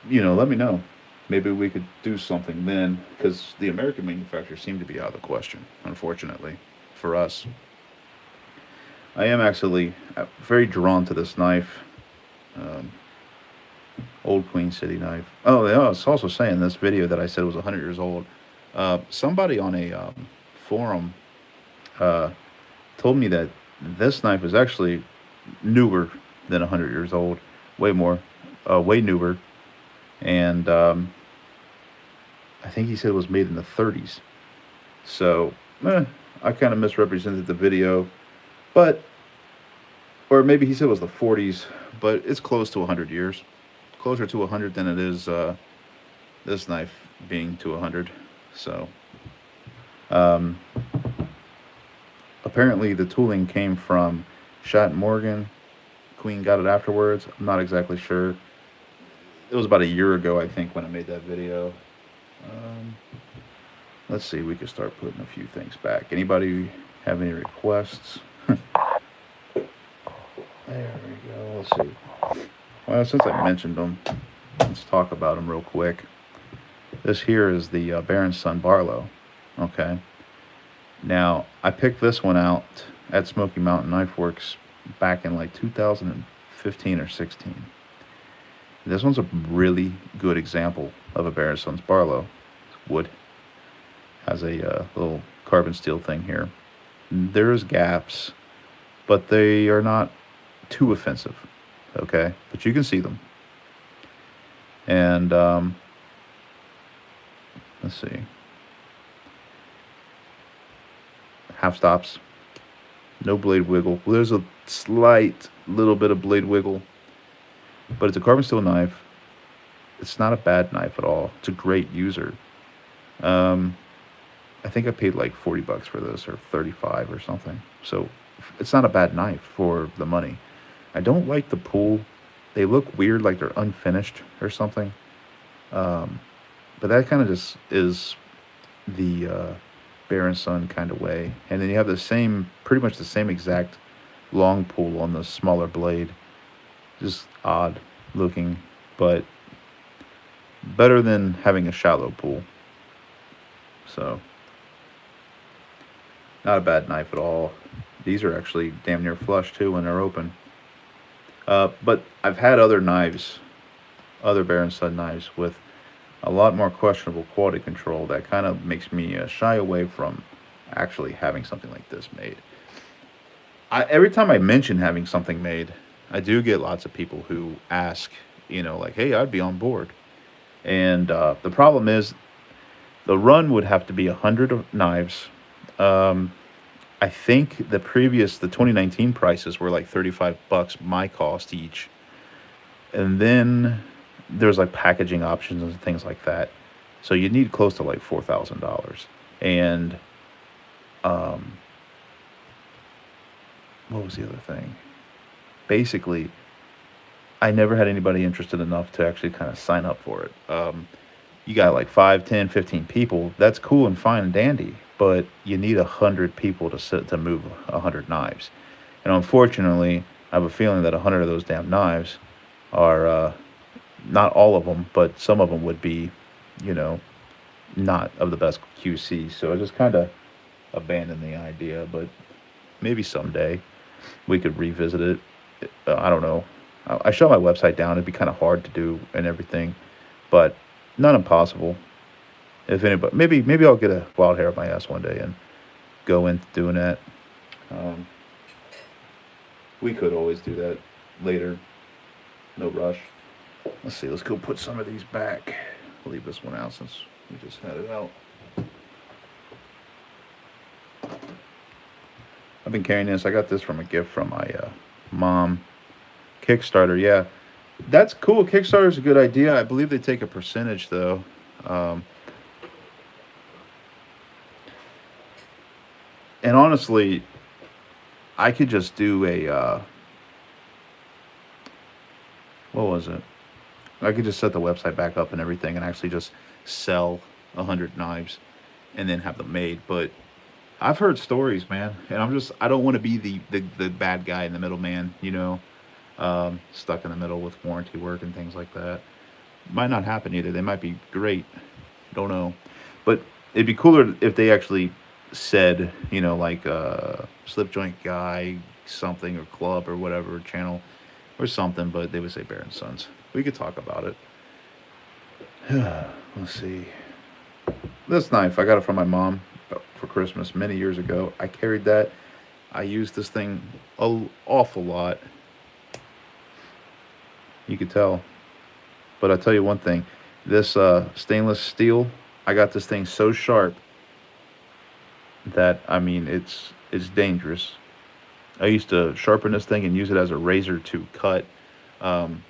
Let me know. Maybe we could do something then, because the American manufacturers seem to be out of the question, unfortunately, for us. I am actually very drawn to this knife. Um, Old Queen City knife. Oh, yeah, it's also saying in this video that I said was 100 years old. Somebody on a forum uh, told me that this knife is actually newer than 100 years old. Way newer. And I think he said it was made in the 30s. So, I kind of misrepresented the video. But, or maybe he said it was the 40s, but it's close to 100 years. Closer to 100 than it is this knife being to 100. So, apparently the tooling came from Shat Morgan. Queen got it afterwards. I'm not exactly sure. It was about a year ago, I think, when I made that video. Let's see, we could start putting a few things back. Anybody have any requests? There we go. Let's see. Well, since I mentioned them, let's talk about them real quick. This here is the Baron Sun Barlow. Okay. Now, I picked this one out at Smoky Mountain Knife Works back in like 2015 or 16. This one's a really good example of a Bear & Sons Barlow. Wood has a little carbon steel thing here. There's gaps, but they are not too offensive. Okay, but you can see them. And let's see, half stops, no blade wiggle. Well, there's a slight little bit of blade wiggle, but it's a carbon steel knife. It's not a bad knife at all. It's a great user. I think I paid like $40 for this, or 35 or something. So it's not a bad knife for the money. I don't like the pull. They look weird, like they're unfinished or something. But that kind of just is the Bear & Son kind of way. And then you have the same, pretty much the same exact long pull on the smaller blade. Just odd looking, but better than having a shallow pull. So, not a bad knife at all. These are actually damn near flush too when they're open. But I've had other knives, other Bear & Son knives with a lot more questionable quality control that kind of makes me shy away from actually having something like this made. Every time I mention having something made, I do get lots of people who ask, like, hey, I'd be on board. And the problem is, the run would have to be 100 knives. I think the 2019 prices were like $35 my cost each. And then there's like packaging options and things like that. So you need close to like $4,000. And what was the other thing? Basically, I never had anybody interested enough to actually kind of sign up for it. You got like 5, 10, 15 people. That's cool and fine and dandy, but you need 100 people to move 100 knives. And unfortunately, I have a feeling that 100 of those damn knives are not all of them, but some of them would be, not of the best QC. So I just kind of abandoned the idea, but maybe someday we could revisit it. I don't know. I shut my website down. It'd be kind of hard to do and everything, but not impossible. If anybody, maybe I'll get a wild hair up my ass one day and go into doing that. We could always do that later. No rush. Let's see. Let's go put some of these back. I'll leave this one out since we just had it out. I've been carrying this. I got this from a gift from my mom. Kickstarter, yeah. That's cool. Kickstarter's a good idea. I believe they take a percentage, though. And honestly, I could just do a... what was it? I could just set the website back up and everything and actually just sell 100 knives and then have them made. But I've heard stories, man, and I don't want to be the bad guy in the middle, man, stuck in the middle with warranty work and things like that. Might not happen either. They might be great. Don't know. But it'd be cooler if they actually said, like Slip Joint Guy, something, or Club, or whatever, channel, or something, but they would say Bear & Sons. We could talk about it. Let's see. This knife, I got it from my mom for Christmas many years ago. I carried that. I used this thing an awful lot. You could tell. But I'll tell you one thing. This stainless steel, I got this thing so sharp that, it's dangerous. I used to sharpen this thing and use it as a razor to cut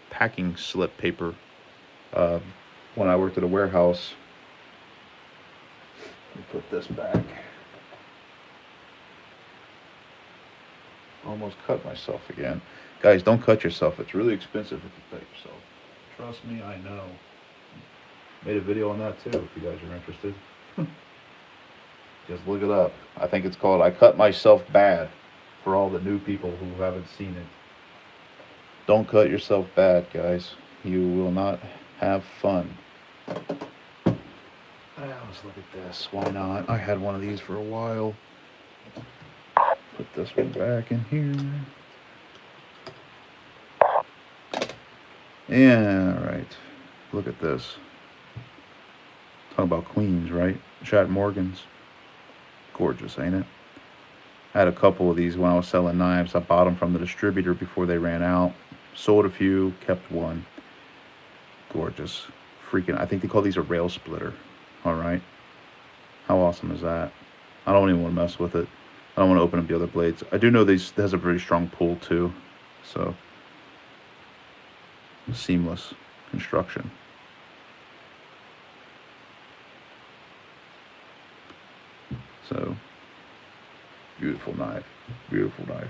packing slip paper when I worked at a warehouse. Let me put this back. Almost cut myself again. Guys, don't cut yourself. It's really expensive if you cut yourself. Trust me, I know. Made a video on that too, if you guys are interested. Just look it up. I think it's called I Cut Myself Bad, for all the new people who haven't seen it. Don't cut yourself bad, guys. You will not have fun. Let's look at this. Why not? I had one of these for a while. Put this one back in here. Yeah, all right. Look at this. Talking about queens, right? Chat Morgans. Gorgeous, ain't it? I had a couple of these when I was selling knives. I bought them from the distributor before they ran out. Sold a few, kept one. Gorgeous. Freaking, I think they call these a rail splitter. All right. How awesome is that? I don't even want to mess with it. I don't want to open up the other blades. I do know these has a very strong pull too. So, seamless construction. So, beautiful knife. Beautiful knife.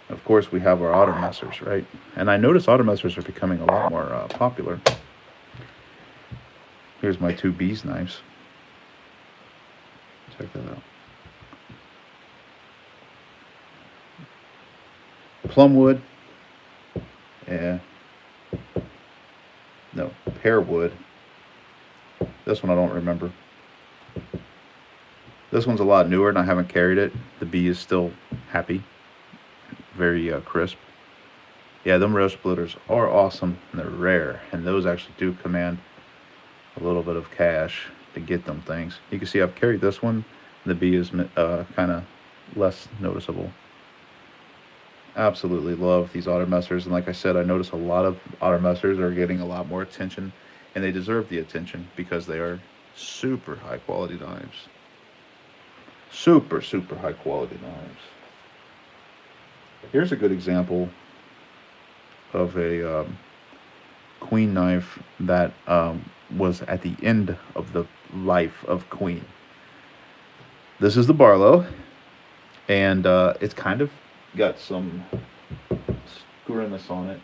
Of course, we have our automessers, right? And I notice automessers are becoming a lot more popular. Here's my two bees knives. Check that out. Plumwood. Yeah. No, pearwood. This one I don't remember. This one's a lot newer and I haven't carried it. The bee is still happy. Very crisp. Yeah, them rail splitters are awesome and they're rare. And those actually do command a little bit of cash to get them things. You can see I've carried this one. The bee is kind of less noticeable. Absolutely love these otter messers, and like I said, I notice a lot of otter messers are getting a lot more attention, and they deserve the attention because they are super high quality knives. Super, super high quality knives. Here's a good example of a queen knife that was at the end of the life of queen. This is the Barlow, and it's kind of got some screwness on it.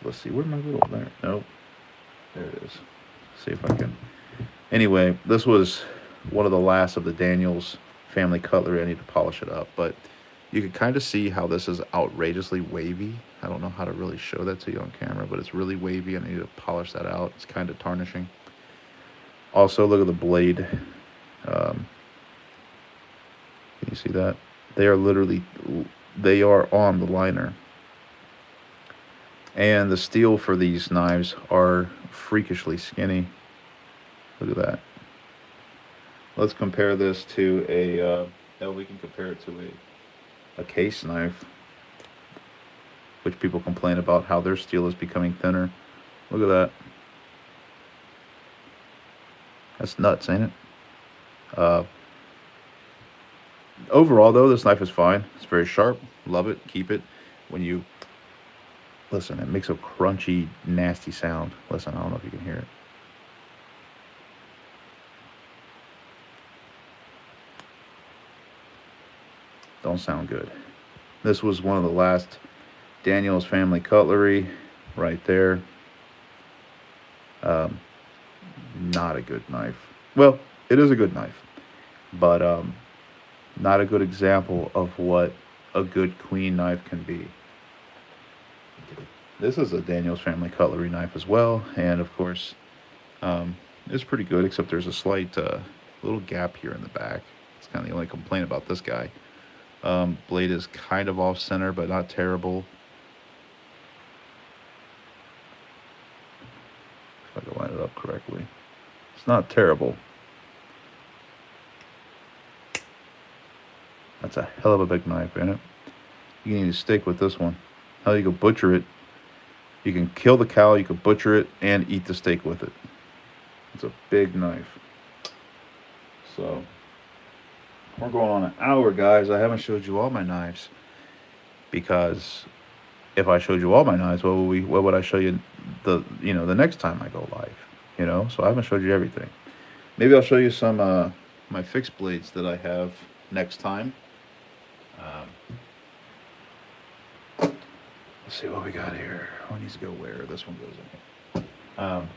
Let's see, where's my little there? Nope, there it is. See if I can. Anyway, this was one of the last of the Daniels family cutlery. I need to polish it up, but you can kind of see how this is outrageously wavy. I don't know how to really show that to you on camera, but it's really wavy and I need to polish that out. It's kind of tarnishing. Also, look at the blade. Can you see that? They are literally, they are on the liner. And the steel for these knives are freakishly skinny. Look at that. Let's compare this to we can compare it to a case knife, which people complain about how their steel is becoming thinner. Look at that. That's nuts, ain't it? Overall, though, this knife is fine. It's very sharp. Love it. Keep it. When you listen, it makes a crunchy, nasty sound. Listen, I don't know if you can hear it. Don't sound good. This was one of the last Daniels family cutlery right there. Not a good knife. Well, it is a good knife, but not a good example of what a good queen knife can be. This is a Daniels family cutlery knife as well, and of course, it's pretty good, except there's a slight little gap here in the back. It's kind of the only complaint about this guy. Blade is kind of off center, but not terrible. If I can line it up correctly. It's not terrible. That's a hell of a big knife, ain't it? You can even stick with this one. Hell, you can butcher it. You can kill the cow, you can butcher it, and eat the steak with it. It's a big knife. So, we're going on an hour, guys. I haven't showed you all my knives. Because if I showed you all my knives, what would I show you the next time I go live? So I haven't showed you everything. Maybe I'll show you some my fixed blades that I have next time. Let's see what we got here. One needs to go where? This one goes in.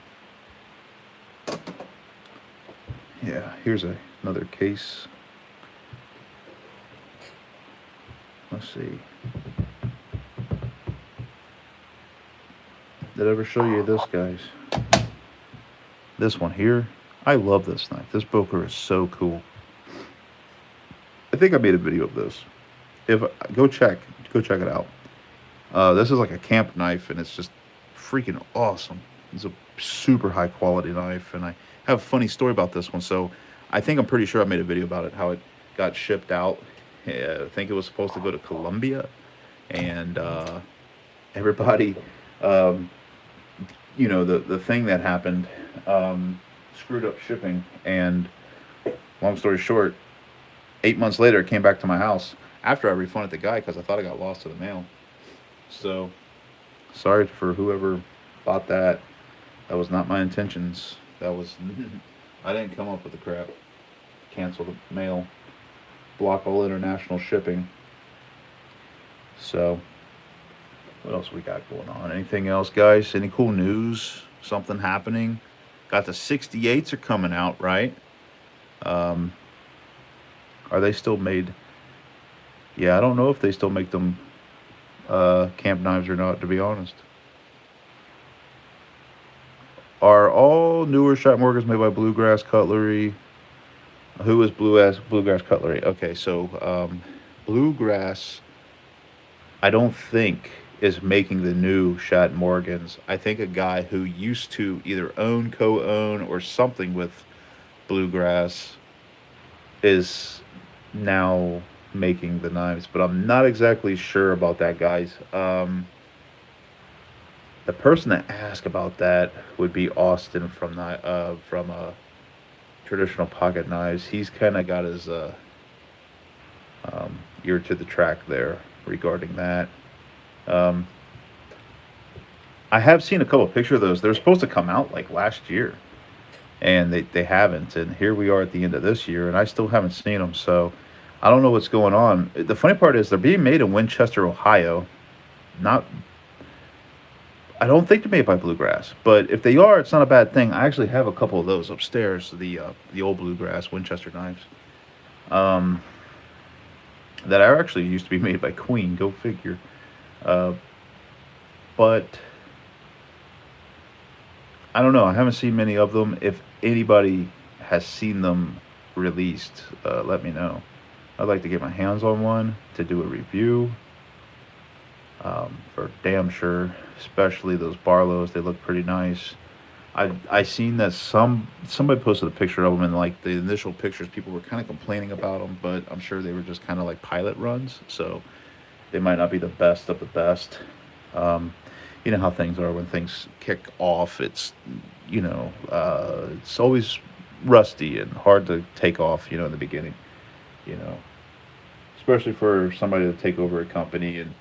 Yeah, here's another case. Let's see. Did I ever show you this, guys? This one here. I love this knife. This broker is so cool. I think I made a video of this. Go check it out. This is like a camp knife, and it's just freaking awesome. It's a super high quality knife, and I have a funny story about this one. So I think I'm pretty sure I made a video about it, how it got shipped out. I think it was supposed to go to Colombia, and everybody, um, the thing that happened, screwed up shipping, and long story short, 8 months later, it came back to my house after I refunded the guy because I thought it got lost to the mail. So sorry for whoever bought that. That was not my intentions. That was I didn't come up with the crap. Cancel the mail, block all international shipping. So what else we got going on? Anything else, guys? Any cool news? Something happening? Got the 68s are coming out, right? Um, are they still made? Yeah, I don't know if they still make them camp knives or not, to be honest. Are all newer shot mortars made by Bluegrass Cutlery? Who is Bluegrass Cutlery? Okay, so Bluegrass, I don't think is making the new Shat Morgans. I think a guy who used to either own, co-own, or something with Bluegrass is now making the knives, but I'm not exactly sure about that, guys. The person to ask about that would be Austin from traditional pocket knives. He's kind of got his ear to the track there regarding that. Um, I have seen a couple of pictures of those. They're supposed to come out like last year, and they haven't. And here we are at the end of this year, and I still haven't seen them. So I don't know what's going on. The funny part is they're being made in Winchester, Ohio. Not, I don't think they're made by Bluegrass, but if they are, it's not a bad thing. I actually have a couple of those upstairs, the old Bluegrass Winchester knives, um, that are actually used to be made by Queen. Go figure. Uh, but I don't know. I haven't seen many of them. If anybody has seen them released, let me know. I'd like to get my hands on one to do a review. For damn sure, especially those Barlows, they look pretty nice. I seen that somebody posted a picture of them, and like the initial pictures, people were kind of complaining about them, but I'm sure they were just kind of like pilot runs, so they might not be the best of the best. Um, you know how things are when things kick off. It's always rusty and hard to take off. In the beginning. You know, especially for somebody to take over a company and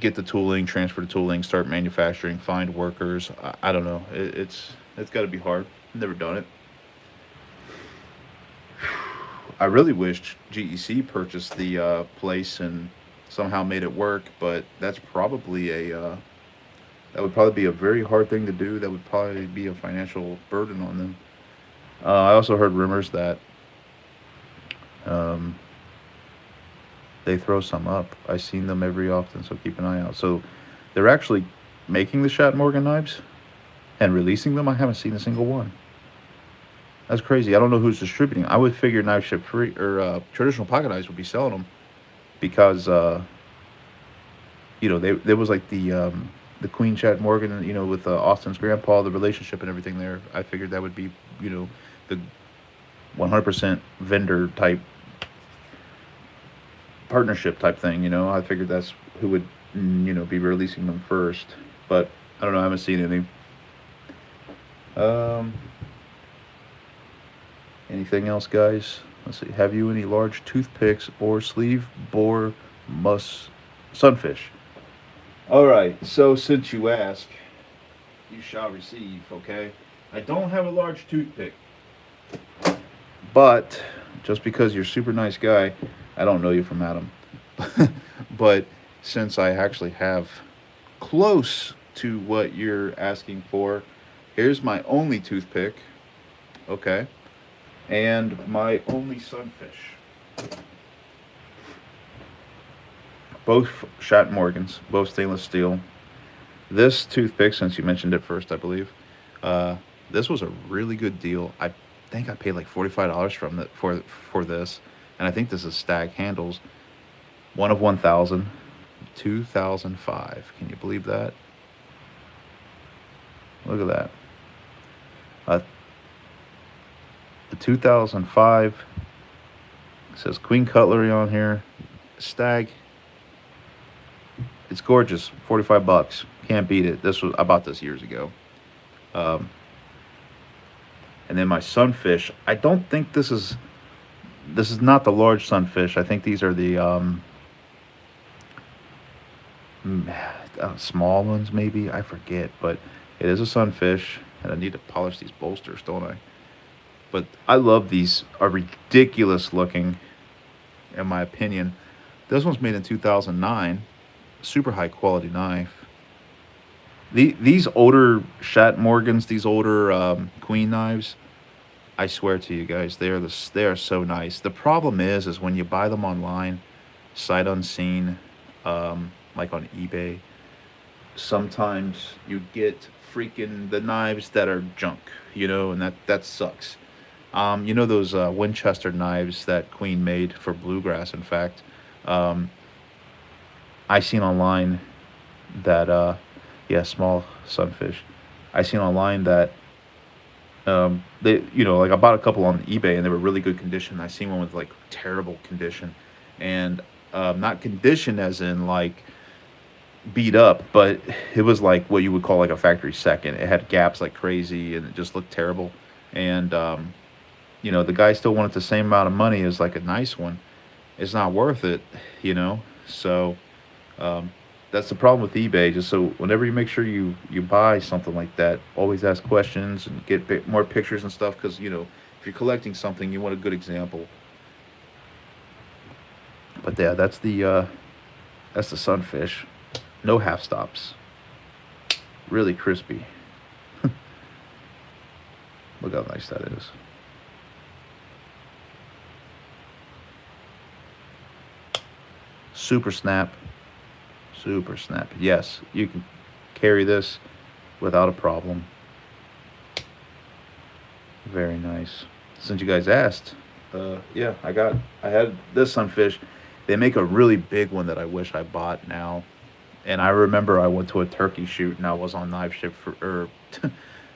get the tooling, transfer the tooling, start manufacturing, find workers. I don't know. It's got to be hard. Never done it. I really wished GEC purchased the place and somehow made it work, but that would probably be a very hard thing to do. That would probably be a financial burden on them. I also heard rumors that um, they throw some up. I seen them every often, so keep an eye out. So they're actually making the Shat Morgan knives and releasing them. I haven't seen a single one. That's crazy. I don't know who's distributing. I would figure Knife Ship Free or traditional pocket knives would be selling them because there was like the Queen Chad Morgan, with Austin's grandpa, the relationship and everything there. I figured that would be the 100% vendor type partnership type thing. I figured that's who would be releasing them first, but I don't know. I haven't seen any. Um, Anything else, guys? Let's see. Have you any large toothpicks or sleeve bore sunfish? All right. So since you ask, you shall receive. Okay. I don't have a large toothpick, but just because you're a super nice guy, I don't know you from Adam. But since I actually have close to what you're asking for, here's my only toothpick. Okay. And my only sunfish. Both Shat Morgans, both stainless steel. This toothpick, since you mentioned it first, I believe, this was a really good deal. I think I paid like $45 for this, and I think this is Stag handles. One of 1,000, 2005. Can you believe that? Look at that. Uh, the 2005. It says Queen Cutlery on here. Stag. It's gorgeous. 45 bucks. Can't beat it. I bought this years ago. Um, and then my Sunfish. I don't think this is not the large Sunfish. I think these are the small ones, maybe. I forget, but it is a Sunfish, and I need to polish these bolsters, don't I? But I love these. Are ridiculous looking, in my opinion. This one's made in 2009. Super high quality knife. These older Shat Morgans, these older Queen knives, I swear to you guys, they are so nice. The problem is when you buy them online, sight unseen, like on eBay, sometimes you get freaking the knives that are junk, and that sucks. Those Winchester knives that Queen made for bluegrass. In fact, um, I seen online that yeah, small Sunfish. I seen online that they, like I bought a couple on eBay and they were really good condition. I seen one with like terrible condition, and not condition as in like beat up, but it was like what you would call like a factory second. It had gaps like crazy and it just looked terrible. And the guy still wanted the same amount of money as like a nice one. It's not worth it, you know. So um, that's the problem with eBay. Just so whenever you make sure you buy something like that, always ask questions and get more pictures and stuff. Because if you're collecting something, you want a good example. But yeah, that's the Sunfish. No half stops. Really crispy. Look how nice that is. Super snap. Super snap. Yes, you can carry this without a problem. Very nice. Since you guys asked, yeah, I had this Sunfish. They make a really big one that I wish I bought now. And I remember I went to a turkey shoot and I was on Knife Ship or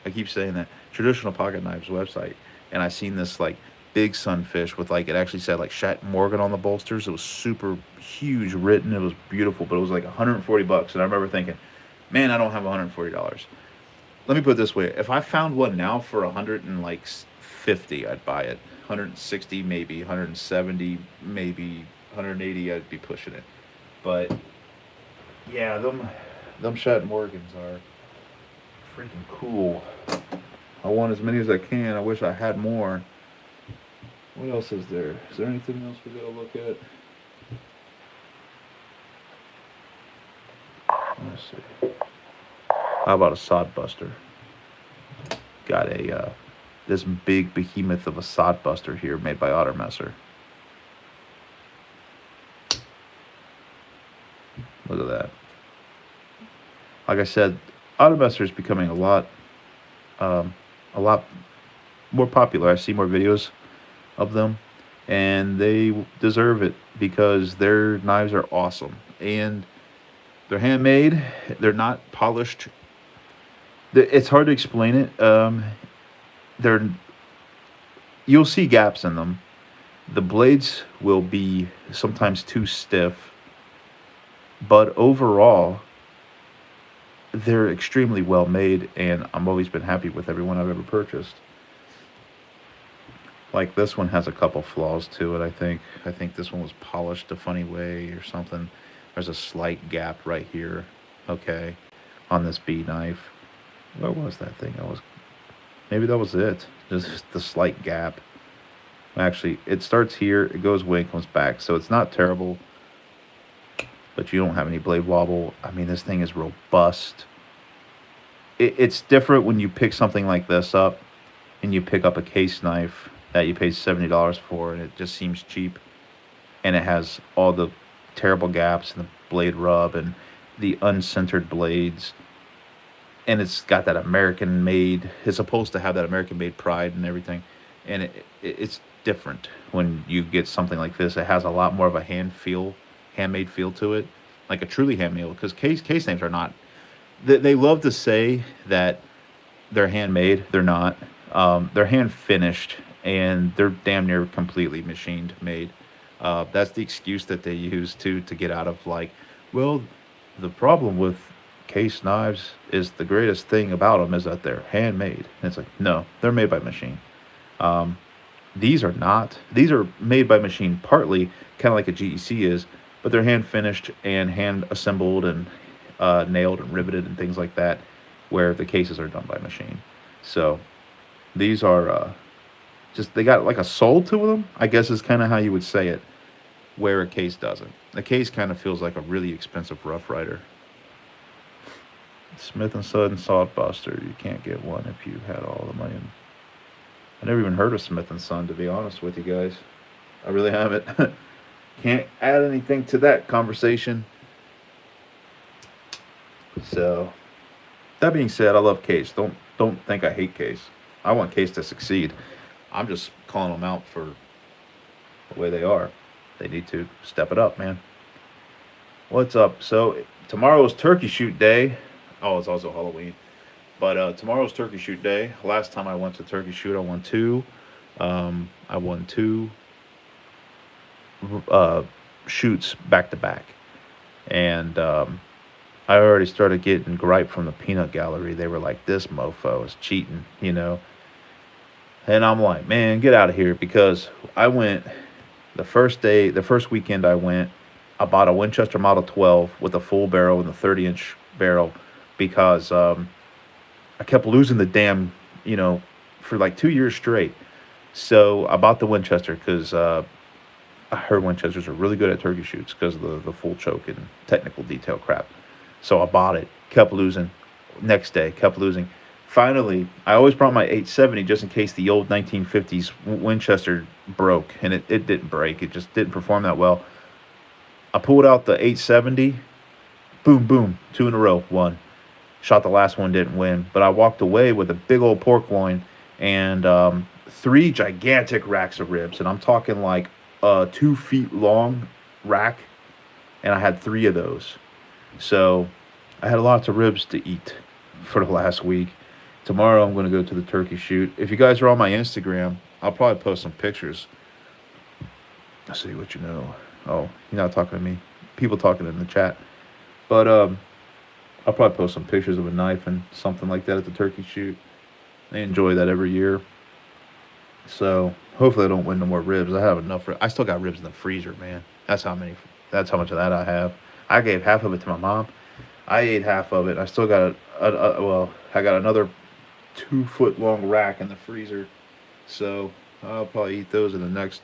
I keep saying that, Traditional Pocket Knives website, and I seen this like big Sunfish with like, it actually said like Shat Morgan on the bolsters. It was super huge written. It was beautiful, but it was like 140 bucks. And I remember thinking, man, I don't have $140. Let me put it this way: if I found one now for 150, I'd buy it. 160 maybe, 170 maybe, 180, I'd be pushing it. But yeah, them Shat Morgans are freaking cool. I want as many as I can. I wish I had more. What else is there? Is there anything else we gotta look at? Let's see. How about a sod buster? Got a this big behemoth of a sod buster here made by Ottermesser. Look at that. Like I said, Ottermesser is becoming a lot more popular. I see more videos of them, and they deserve it because their knives are awesome and they're handmade. They're not polished. It's hard to explain it. They're You'll see gaps in them. The blades will be sometimes too stiff, but overall they're extremely well made, and I've always been happy with every one I've ever purchased. Like this one has a couple flaws to it. I think this one was polished a funny way or something. There's a slight gap right here. Okay, on this B knife. Where was that thing? Maybe that was it. Just the slight gap. Actually, it starts here, it goes away and comes back, so it's not terrible. But you don't have any blade wobble. I mean, this thing is robust. It's different when you pick something like this up and you pick up a case knife that you paid $70 for, and it just seems cheap. And it has all the terrible gaps and the blade rub and the uncentered blades. And it's got that American made, it's supposed to have that American made pride and everything. And it's different when you get something like this. It has a lot more of a handmade feel to it, like a truly handmade. Because case names are not. They love to say that they're handmade. They're not. They're hand finished, and they're damn near completely machined made. That's the excuse that they use to get out of, like, well, the problem with case knives is the greatest thing about them is that they're handmade. And it's like, no, they're made by machine. These are not. These are made by machine partly, kind of like a GEC is, but they're hand finished and hand assembled and nailed and riveted and things like that, where the cases are done by machine. So these are just, they got like a soul to them, I guess is kind of how you would say it, where a case doesn't. The case kind of feels like a really expensive Rough Rider. Smith and Son Salt Buster. You can't get one if you had all the money. I never even heard of Smith and Son, to be honest with you guys. I really haven't. Can't add anything to that conversation. So, that being said, I love Case. Don't think I hate Case. I want Case to succeed. I'm just calling them out for the way they are. They need to step it up, man. What's up? So tomorrow's turkey shoot day. Oh, it's also Halloween. But tomorrow's turkey shoot day. Last time I went to turkey shoot, I won two. I won two shoots back to back, and I already started getting gripe from the peanut gallery. They were like, "This mofo is cheating," you know. And I'm like, "Man, get out of here!" Because I went the first day, the first weekend I went. I bought a Winchester Model 12 with a full barrel and the 30-inch barrel because I kept losing the damn, for like 2 years straight. So I bought the Winchester because I heard Winchesters are really good at turkey shoots because of the full choke and technical detail crap. So I bought it, kept losing. Next day, kept losing. Finally, I always brought my 870 just in case the old 1950s Winchester broke, and it didn't break. It just didn't perform that well. I pulled out the 870, boom, boom, two in a row, won. Shot the last one, didn't win. But I walked away with a big old pork loin and three gigantic racks of ribs. And I'm talking like a 2 feet long rack. And I had three of those. So I had lots of ribs to eat for the last week. Tomorrow I'm going to go to the turkey shoot. If you guys are on my Instagram, I'll probably post some pictures. Let's see what you know. Oh, you're not talking to me. People talking in the chat. But I'll probably post some pictures of a knife and something like that at the turkey shoot. They enjoy that every year. So hopefully I don't win no more ribs. I have enough. I still got ribs in the freezer, man. That's how many. That's how much of that I have. I gave half of it to my mom. I ate half of it. I still got I got another 2 foot long rack in the freezer. So I'll probably eat those in the next,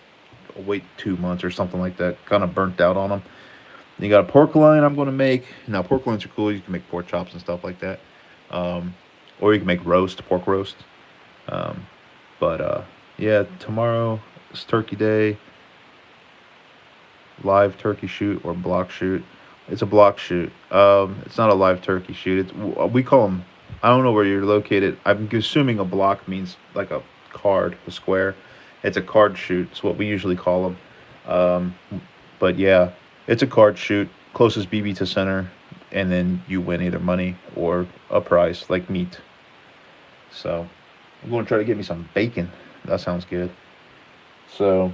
wait 2 months or something like that. Kind of burnt out on them. You got a pork loin I'm going to make. Now, pork loins are cool. You can make pork chops and stuff like that. Or you can make pork roast. Yeah, tomorrow is turkey day. Live turkey shoot or block shoot. It's a block shoot. It's not a live turkey shoot. We call them, I don't know where you're located. I'm assuming a block means like a card, a square. It's a card shoot. It's what we usually call them. But yeah, it's a card shoot, closest BB to center, and then you win either money or a prize like meat. So I'm going to try to get me some bacon. That sounds good. So,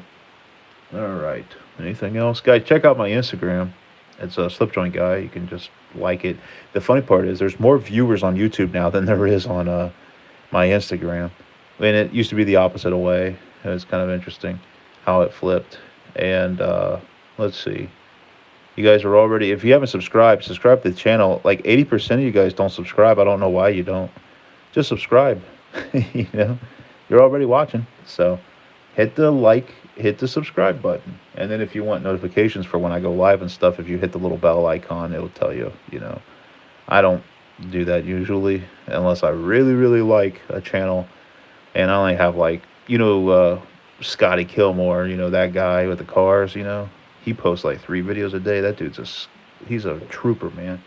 all right. Anything else, guys? Check out my Instagram. It's a slip joint guy. You can just like it. The funny part is there's more viewers on YouTube now than there is on my Instagram. And it used to be the opposite way. It's kind of interesting how it flipped. And let's see. You guys are already, if you haven't subscribed to the channel. Like 80% of you guys don't subscribe. I don't know why you don't. Just subscribe. You're already watching. So hit the like, hit the subscribe button. And then if you want notifications for when I go live and stuff, if you hit the little bell icon, it'll tell you, I don't do that usually unless I really, really like a channel. And I only have like, Scotty Kilmore, that guy with the cars, he posts like 3 videos a day. That dude's he's a trooper, man.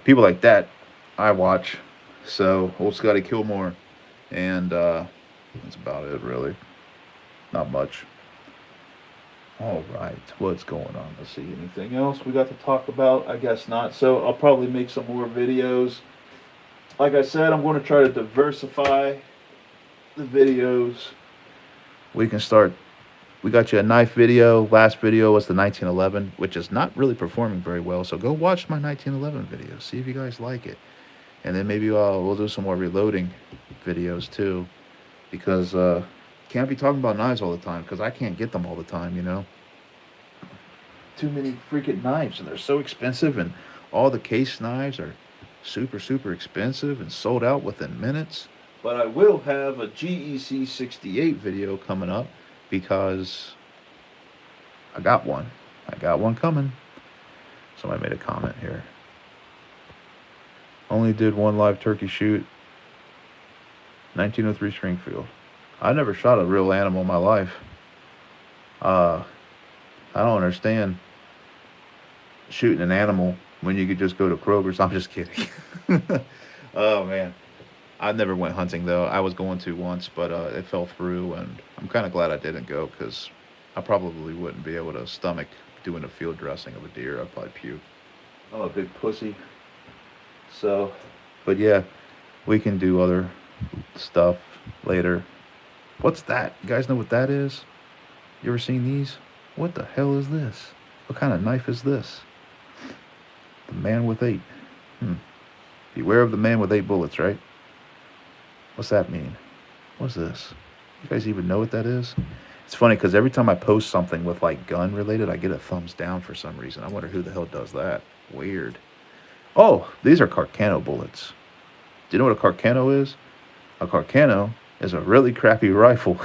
People like that I watch. So old Scotty Kilmore, and that's about it, really. Not much. All right, what's going on? Let's see, anything else we got to talk about? I guess not. So I'll probably make some more videos. like I said, I'm going to try to diversify the videos. We can start. We got you a knife video. Last video was the 1911, which is not really performing very well. So go watch my 1911 video. See if you guys like it. And then maybe we'll do some more reloading videos too. Because can't be talking about knives all the time. Because I can't get them all the time, you know. Too many freaking knives. And they're so expensive. And all the case knives are super, super expensive. And sold out within minutes. But I will have a GEC 68 video coming up. Because I got one. I got one coming. Somebody made a comment here. Only did one live turkey shoot. 1903 Springfield. I never shot a real animal in my life. I don't understand shooting an animal when you could just go to Kroger's. I'm just kidding. Oh, man. I never went hunting, though. I was going to once, but it fell through, and I'm kind of glad I didn't go, because I probably wouldn't be able to stomach doing a field dressing of a deer. I'd probably puke. I'm a big pussy. So, but yeah, we can do other stuff later. What's that? You guys know what that is? You ever seen these? What the hell is this? What kind of knife is this? The man with 8. Beware of the man with 8 bullets, right? What's that mean? What's this? You guys even know what that is? It's funny because every time I post something with like gun related, I get a thumbs down for some reason. I wonder who the hell does that. Weird. Oh, these are Carcano bullets. Do you know what a Carcano is? A Carcano is a really crappy rifle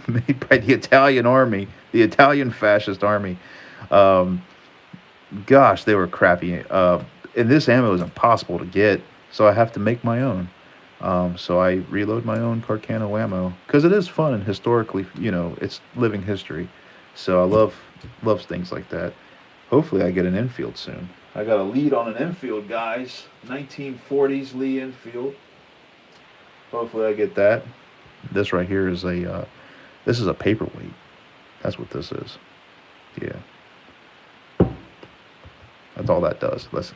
made by the Italian army, the Italian fascist army. Gosh, they were crappy. And this ammo is impossible to get, so I have to make my own. So I reload my own Carcano ammo because it is fun and historically, you know, it's living history. So I love things like that. Hopefully I get an Enfield soon. I got a lead on an Enfield, guys. 1940s Lee Enfield. Hopefully I get that. This right here is this is a paperweight. That's what this is. Yeah. That's all that does. Listen.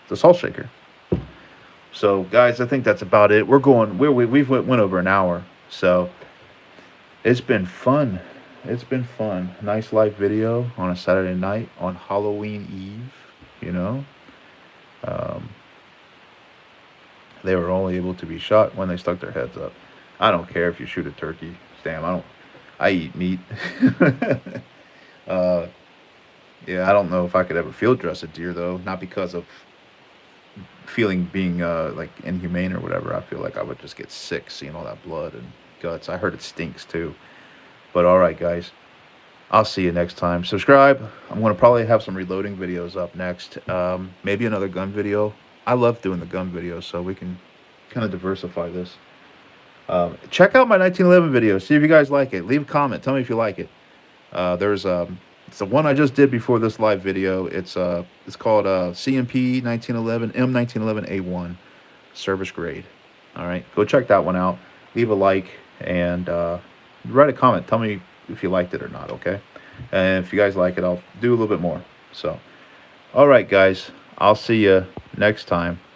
The salt shaker. So, guys, I think that's about it. We've went over an hour. So, it's been fun. It's been fun. Nice live video on a Saturday night on Halloween Eve, you know. They were only able to be shot when they stuck their heads up. I don't care if you shoot a turkey. Damn, I eat meat. Yeah, I don't know if I could ever field dress a deer, though. Not because of being like inhumane or whatever. I feel like I would just get sick seeing all that blood and guts. I heard it stinks, too. But all right, guys. I'll see you next time. Subscribe. I'm going to probably have some reloading videos up next. Maybe another gun video. I love doing the gun videos, so we can kind of diversify this. Check out my 1911 video. See if you guys like it. Leave a comment. Tell me if you like it. It's the one I just did before this live video. It's called CMP 1911 M1911A1 service grade. All right, go check that one out. Leave a like and write a comment. Tell me if you liked it or not. Okay, and if you guys like it, I'll do a little bit more. So, all right, guys. I'll see you next time.